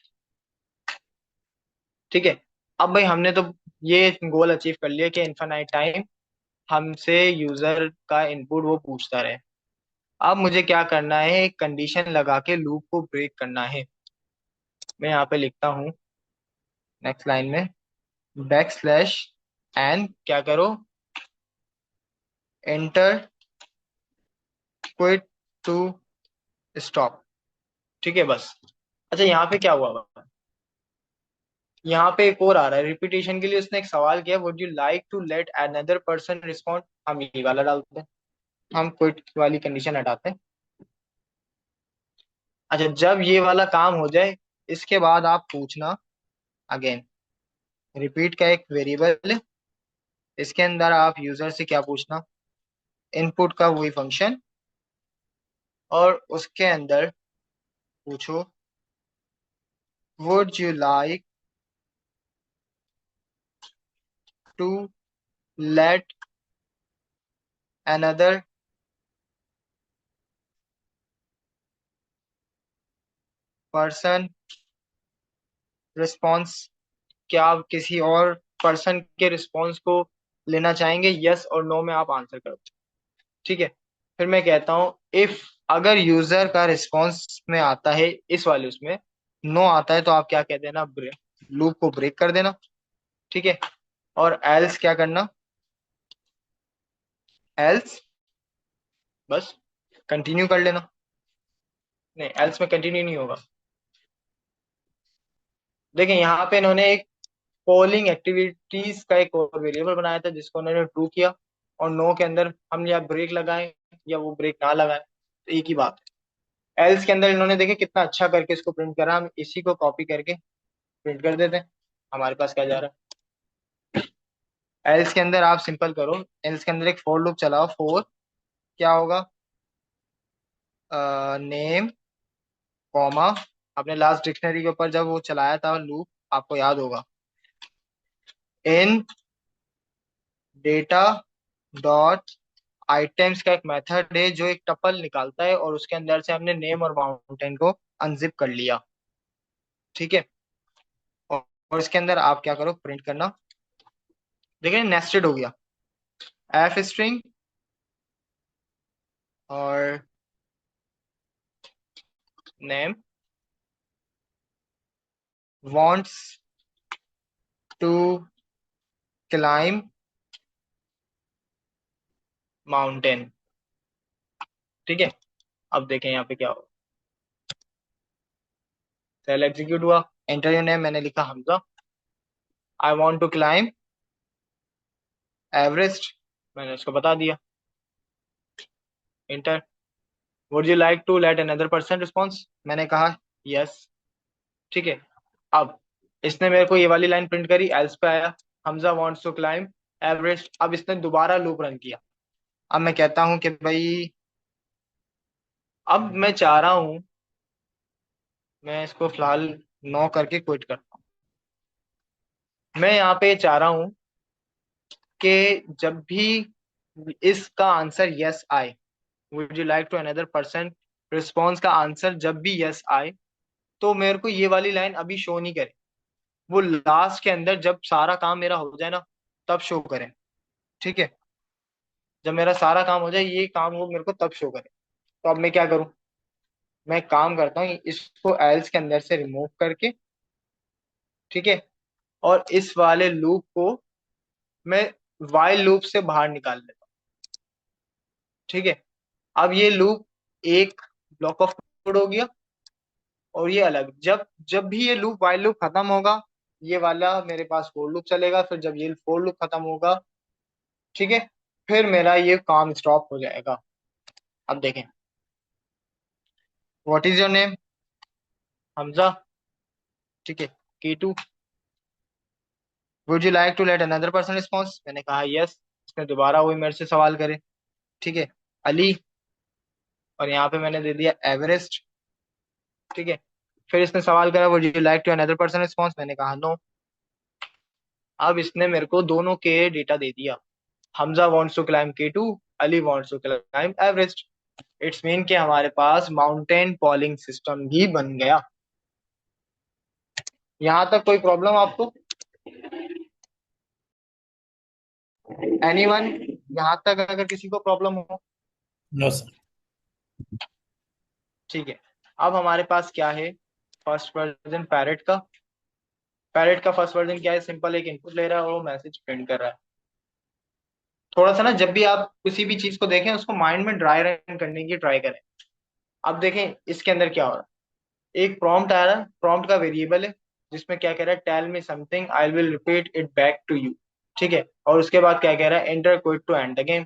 A: ठीक है। अब भाई हमने तो ये गोल अचीव कर लिया कि इन्फिनाइट टाइम हमसे यूजर का इनपुट वो पूछता रहे। अब मुझे क्या करना है, एक कंडीशन लगा के लूप को ब्रेक करना है। मैं यहाँ पे लिखता हूँ नेक्स्ट लाइन में, बैक स्लैश एन क्या करो, एंटर क्विट टू स्टॉप। ठीक है बस। अच्छा यहाँ पे क्या हुआ, यहाँ पे एक और आ रहा है रिपीटेशन के लिए, उसने एक सवाल किया, would you like to let another person respond. हम ये वाला डालते हैं, हम क्विट वाली कंडीशन हटाते हैं। अच्छा जब ये वाला काम हो जाए, इसके बाद आप पूछना अगेन, रिपीट का एक वेरिएबल है, इसके अंदर आप यूजर से क्या पूछना, इनपुट का वही फंक्शन, और उसके अंदर पूछो would you like to let another person response. क्या आप किसी और पर्सन के रिस्पॉन्स को लेना चाहेंगे, यस और नो में आप आंसर करो। ठीक है। फिर मैं कहता हूँ इफ, अगर यूजर का रिस्पॉन्स में आता है इस वाले उसमें नो आता है, तो आप क्या कह देना, लूप को ब्रेक कर देना। ठीक है। और एल्स क्या करना, एल्स बस कंटिन्यू कर लेना। नहीं, एल्स में कंटिन्यू नहीं होगा। देखिए यहाँ पे इन्होंने एक पोलिंग एक्टिविटीज का एक और वेरिएबल बनाया था जिसको उन्होंने ट्रू किया, और नो के अंदर हम या ब्रेक लगाएं या वो ब्रेक ना लगाएं, तो एक ही बात है। एल्स के अंदर इन्होंने देखे कितना अच्छा करके इसको प्रिंट करा, हम इसी को कॉपी करके प्रिंट कर देते हैं। हमारे पास क्या जा रहा है, एल्स के अंदर आप सिंपल करो, एल्स के अंदर एक फोर लूप चलाओ, फोर क्या होगा, नेम कॉमा, आपने लास्ट डिक्शनरी के ऊपर जब वो चलाया था लूप, आपको याद होगा, इन डेटा डॉट आइटम्स का एक मेथड है जो एक टपल निकालता है, और उसके अंदर से हमने नेम और माउंटेन को अनजिप कर लिया। ठीक है। और इसके अंदर आप क्या करो, प्रिंट करना, देखिए नेस्टेड हो गया, एफ स्ट्रिंग और name wants to climb mountain. ठीक है। अब देखें यहाँ पे क्या हो, सेल एग्जीक्यूट हुआ, एंटर योर नेम, मैंने लिखा Hamza, I want to climb Everest, मैंने उसको बता दिया, enter. Would you like to let another person response, मैंने कहा यस। ठीक है। अब इसने मेरे को ये वाली लाइन प्रिंट करी, एल्स पे आया, Hamza wants to climb Everest. अब इसने दोबारा लूप रन किया। अब मैं कहता हूं कि भाई, अब मैं चाह रहा हूं, मैं इसको फिलहाल नो करके क्विट करता हूं। मैं यहाँ पे चाह रहा हूं कि जब भी इसका आंसर यस आए, would you like to another person response का आंसर जब भी यस आए, तो मेरे को ये वाली लाइन अभी शो नहीं करे, वो लास्ट के अंदर जब सारा काम मेरा हो जाए ना, तब शो करे। ठीक है। जब मेरा सारा काम हो जाए, ये काम वो मेरे को तब शो करे। तो अब मैं क्या करूं, मैं एक काम करता हूँ, इसको एल्स के अंदर से रिमूव करके, ठीक है, और इस वाले लूप को मैं वाइल लूप से बाहर निकाल लेता हूँ। ठीक है। अब ये लूप एक ब्लॉक ऑफ कोड हो गया, और ये अलग, जब जब भी ये लूप वाइल लूप खत्म होगा, ये वाला मेरे पास फोर लूप चलेगा, फिर जब ये फोर लूप खत्म होगा, ठीक है, फिर मेरा ये काम स्टॉप हो जाएगा। अब देखें, what is your name, Hamza. ठीक है। K2, would you like to let another person response, मैंने कहा यस। इसने दोबारा वही मेरे से सवाल करे। ठीक है। अली, और यहाँ पे मैंने दे दिया एवरेस्ट। ठीक है। फिर इसने सवाल करा, would you like to another person response, मैंने कहा नो। अब इसने मेरे को दोनों के डेटा दे दिया, Hamza wants to climb K2, Ali wants to climb Everest. It's mean कि हमारे पास माउंटेन पॉलिंग सिस्टम भी बन गया। यहाँ तक कोई प्रॉब्लम आपको? एनीवन? यहाँ तक अगर किसी को प्रॉब्लम हो?
B: No sir.
A: ठीक है। अब हमारे पास क्या है? फर्स्ट वर्जन पैरेट का। पैरेट का फर्स्ट वर्जन क्या है? सिंपल, एक इनपुट ले रहा है और वो मैसेज प्रिंट कर रहा है। थोड़ा सा ना, जब भी आप किसी भी चीज को देखें उसको माइंड में ड्राई रन करने की ट्राई करें। अब देखें इसके अंदर क्या हो रहा है। एक प्रॉम्प्ट आ रहा है, प्रॉम्प्ट का वेरिएबल है जिसमें क्या कह रहा है, tell me something I will repeat it back to you. ठीक है। और उसके बाद क्या कह रहा है, enter quit to end the game.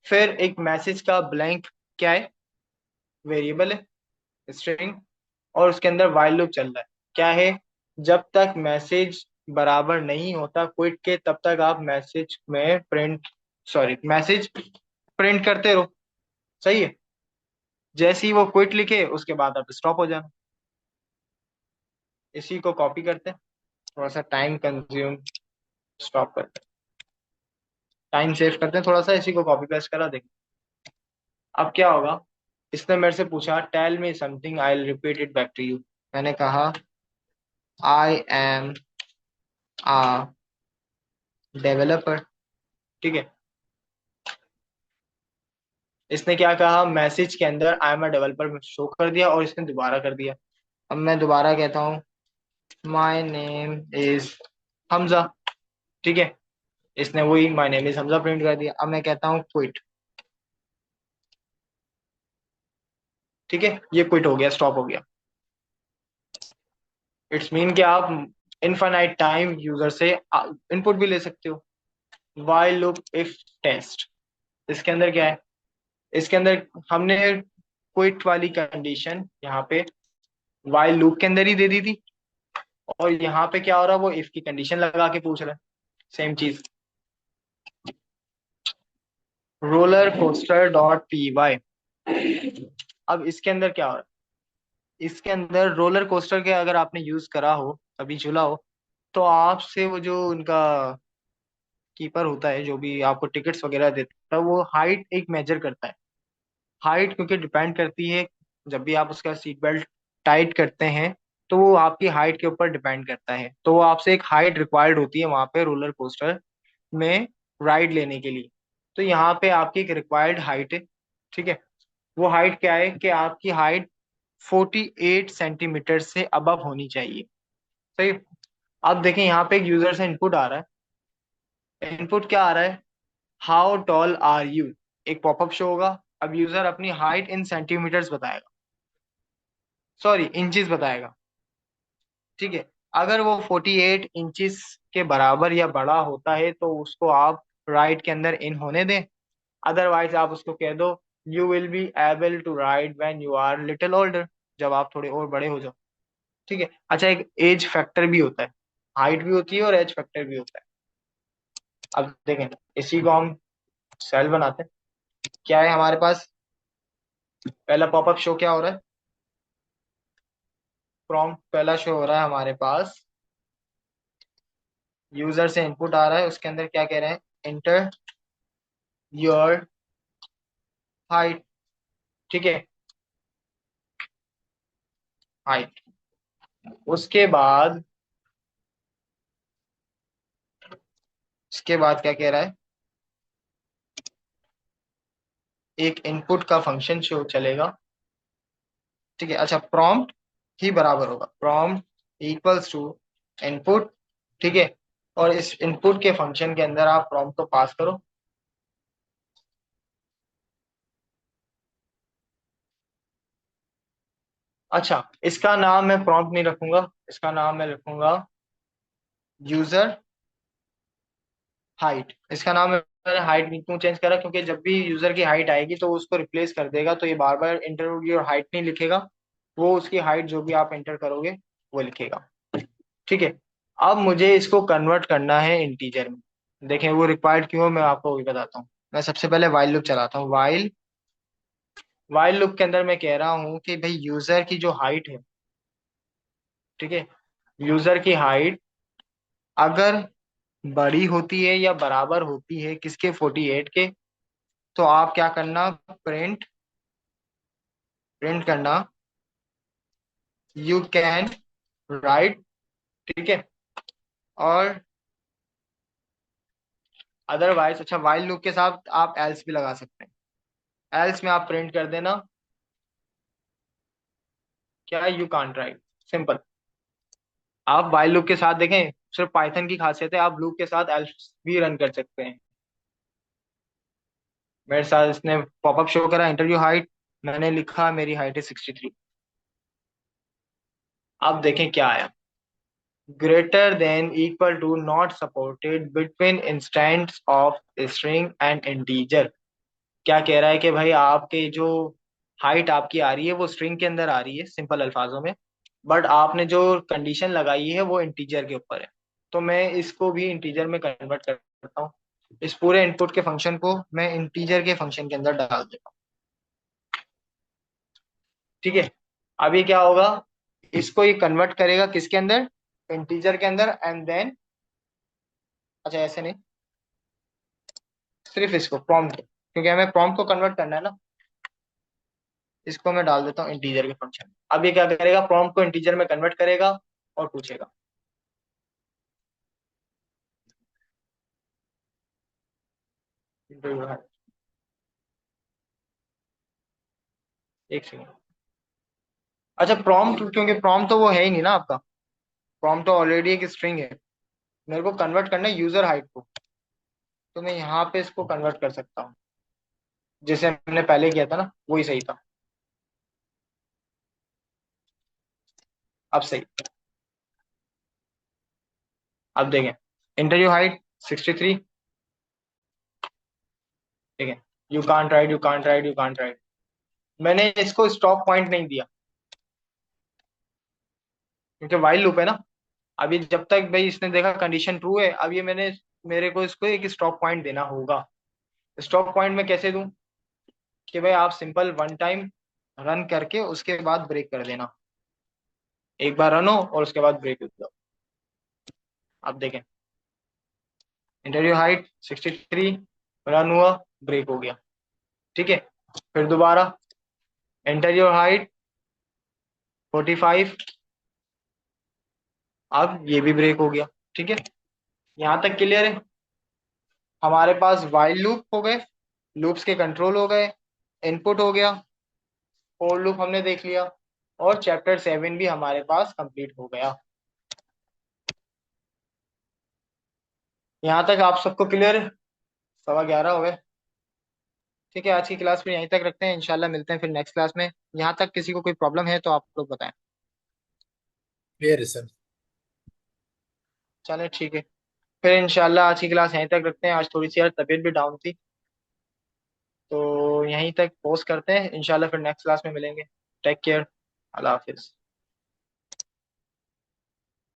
A: फिर एक मैसेज का ब्लैंक क्या है, वेरिएबल है, स्ट्रिंग। और उसके अंदर वाइल लूप चल रहा है। क्या है, जब तक मैसेज बराबर नहीं होता क्विट के, तब तक आप मैसेज में प्रिंट, सॉरी, मैसेज प्रिंट करते रहो। सही है। जैसे ही वो क्विट लिखे उसके बाद आप स्टॉप हो जाना। इसी को कॉपी करते हैं, थोड़ा सा टाइम कंज्यूम, स्टॉप करते हैं, टाइम सेव करते हैं थोड़ा सा, इसी को कॉपी पेस्ट करा देंगे। अब क्या होगा, इसने मेरे से पूछा tell me something I will repeat it back to you. मैंने कहा आई एम आ डेवलपर। ठीक है। इसने क्या कहा, मैसेज के अंदर I am a developer show कर दिया और इसने दोबारा कर दिया। अब मैं दोबारा कहता हूँ माई नेम इज हमजा। ठीक है। इसने वही my name is Hamza print कर दिया। अब मैं कहता हूँ क्विट। ठीक है, ये क्विट हो गया, स्टॉप हो गया। इट्स मीन कि आप इनफाइनाइट टाइम यूजर से इनपुट भी ले सकते हो। वाइल लूप इफ टेस्ट, इसके अंदर क्या है, इसके अंदर हमने क्विट वाली कंडीशन यहाँ पे वाइल लूप के अंदर ही दे दी थी। और यहाँ पे क्या हो रहा है, वो इफ की कंडीशन लगा के पूछ रहा है, सेम चीज। Roller coaster dot P Y. अब इसके अंदर क्या हो रहा है, इसके अंदर रोलर कोस्टर के अगर आपने यूज करा हो, कभी झूला हो, तो आपसे वो जो उनका कीपर होता है, जो भी आपको टिकट्स वगैरह देता है, वो हाइट एक मेजर करता है। हाइट क्योंकि डिपेंड करती है, जब भी आप उसका सीट बेल्ट टाइट करते हैं तो वो आपकी हाइट के ऊपर डिपेंड करता है। तो वो आपसे एक हाइट रिक्वायर्ड होती है वहां पे रोलर कोस्टर में राइड लेने के लिए। तो यहाँ पे आपकी एक रिक्वायर्ड हाइट है। ठीक है। वो हाइट क्या है कि आपकी हाइट 48 सेंटीमीटर से अबव होनी चाहिए। सही। अब देखें यहाँ पे एक यूजर से इनपुट आ रहा है। इनपुट क्या आ रहा है, हाउ टॉल आर यू। एक पॉपअप शो होगा। अब यूजर अपनी हाइट इन सेंटीमीटर्स बताएगा, सॉरी इंचेस बताएगा। ठीक है। अगर वो 48 इंचेस के बराबर या बड़ा होता है तो उसको आप राइट के अंदर इन होने दें। अदरवाइज आप उसको कह दो you will be able to ride when you are little older, जब आप थोड़े और बड़े हो जाओ। ठीक है। अच्छा, एक एज फैक्टर भी होता है, हाइट भी होती है और एज फैक्टर भी होता है। अब देखें, इसी को हम सेल बनाते हैं। क्या है हमारे पास, पहला पॉपअप शो क्या हो रहा है, प्रॉम्प्ट पहला शो हो रहा है हमारे पास। यूजर से इनपुट आ रहा है, उसके अंदर क्या कह रहे हैं, एंटर योर हाइट। ठीक है, हाइट। उसके बाद, उसके बाद क्या कह रहा है, एक इनपुट का फंक्शन शो चलेगा। ठीक है। अच्छा, प्रॉम्प्ट ही बराबर होगा, प्रॉम्प्ट इक्वल्स टू इनपुट। ठीक है। और इस इनपुट के फंक्शन के अंदर आप प्रॉम्प्ट को पास करो। अच्छा, इसका नाम मैं प्रॉम्प्ट नहीं रखूंगा, इसका नाम मैं रखूंगा यूजर हाइट। इसका नाम मैंने हाइट क्यों चेंज करा, क्योंकि जब भी यूजर की हाइट आएगी तो उसको रिप्लेस कर देगा, तो ये बार बार इंटर योर हाइट नहीं लिखेगा, वो उसकी हाइट जो भी आप एंटर करोगे वो लिखेगा। ठीक है। अब मुझे इसको कन्वर्ट करना है इंटीजर में। देखें वो रिक्वायर्ड क्यों है, मैं आपको वही बताता हूँ। मैं सबसे पहले वाइल लूप चलाता हूँ। वाइल लूप के अंदर मैं कह रहा हूँ कि भाई यूजर की जो हाइट है, ठीक है, यूजर की हाइट अगर बड़ी होती है या बराबर होती है किसके, 48 के, तो आप क्या करना, प्रिंट प्रिंट करना यू कैन राइट, ठीक है। और अदरवाइज, अच्छा, वाइल लूप के साथ आप एल्स भी लगा सकते हैं। एल्स में आप प्रिंट कर देना क्या, यू कांट राइट, सिंपल। आप वाइल लूप के साथ देखें, सिर्फ पाइथन की खासियत है, आप लूप के साथ एल्स भी रन कर सकते हैं। मेरे साथ इसने पॉपअप शो करा, इंटरव्यू हाइट, मैंने लिखा मेरी हाइट है 63। अब देखें क्या आया, greater than equal to not supported between instance of string and integer. क्या कह रहा है कि भाई आपके जो हाइट आपकी आ रही है वो स्ट्रिंग के अंदर आ रही है, सिंपल अल्फाजों में, बट आपने जो कंडीशन लगाई है वो इंटीजर के ऊपर है। तो मैं इसको भी इंटीजर में कन्वर्ट करता हूँ, इस पूरे इनपुट के फंक्शन को मैं इंटीजर के फंक्शन के अंदर डाल देता हूँ, ठीक है। अभी क्या होगा, इसको ये कन्वर्ट करेगा किसके अंदर, इंटीजर के अंदर, एंड देन, अच्छा ऐसे नहीं, सिर्फ इसको प्रॉम्प्ट, क्योंकि हमें प्रॉम्प्ट को कन्वर्ट करना है ना, इसको मैं डाल देता हूँ इंटीजर के फंक्शन में। अब ये क्या करेगा, प्रॉम्प्ट को इंटीजर में कन्वर्ट करेगा और पूछेगा। एक सेकेंड, अच्छा प्रॉम्प्ट, क्योंकि प्रॉम्प्ट तो वो है ही नहीं ना आपका, प्रॉम्प्ट तो ऑलरेडी एक स्ट्रिंग है, मेरे को कन्वर्ट करना है यूजर हाइट को, तो मैं यहाँ पे इसको कन्वर्ट कर सकता हूँ, जैसे हमने पहले किया था ना वही सही था। अब सही, अब देखें, इंटरव्यू हाइट 63, ठीक है, you can't right, you can't right, you can't right. मैंने इसको स्टॉप पॉइंट नहीं दिया, क्योंकि वाइल लूप है ना। अभी जब तक भाई इसने देखा कंडीशन ट्रू है, अब ये मेरे को इसको एक स्टॉप पॉइंट देना होगा। स्टॉप पॉइंट में कैसे दूं, कि भाई आप सिंपल वन टाइम रन करके उसके बाद ब्रेक कर देना, एक बार रन हो और उसके बाद ब्रेक दो। आप देखें, इंटरव्यू हाइट 63, रन हुआ, ब्रेक हो गया, ठीक है। फिर दोबारा इंटरव्यू हाइट 45, अब ये भी ब्रेक हो गया, ठीक है। यहाँ तक क्लियर है। हमारे पास वाइल लूप हो गए, लूप्स के कंट्रोल हो गए, इनपुट हो गया, फोर लूप हमने देख लिया, और चैप्टर 7 भी हमारे पास कंप्लीट हो गया। यहाँ तक आप सबको क्लियर है, 11:15 हो गए, ठीक है। आज की क्लास में यहीं तक रखते हैं, इंशाल्लाह मिलते हैं फिर नेक्स्ट क्लास में। यहाँ तक किसी को कोई प्रॉब्लम है तो आप लोग बताएं।
B: क्लियर है सर।
A: चलें ठीक है, फिर इंशाल्लाह आज की क्लास यहीं तक रखते हैं। आज थोड़ी सी यार तबीयत भी डाउन थी, तो यहीं तक पोस्ट करते हैं, इंशाल्लाह फिर नेक्स्ट क्लास में मिलेंगे। टेक केयर, अल्लाह हाफिज।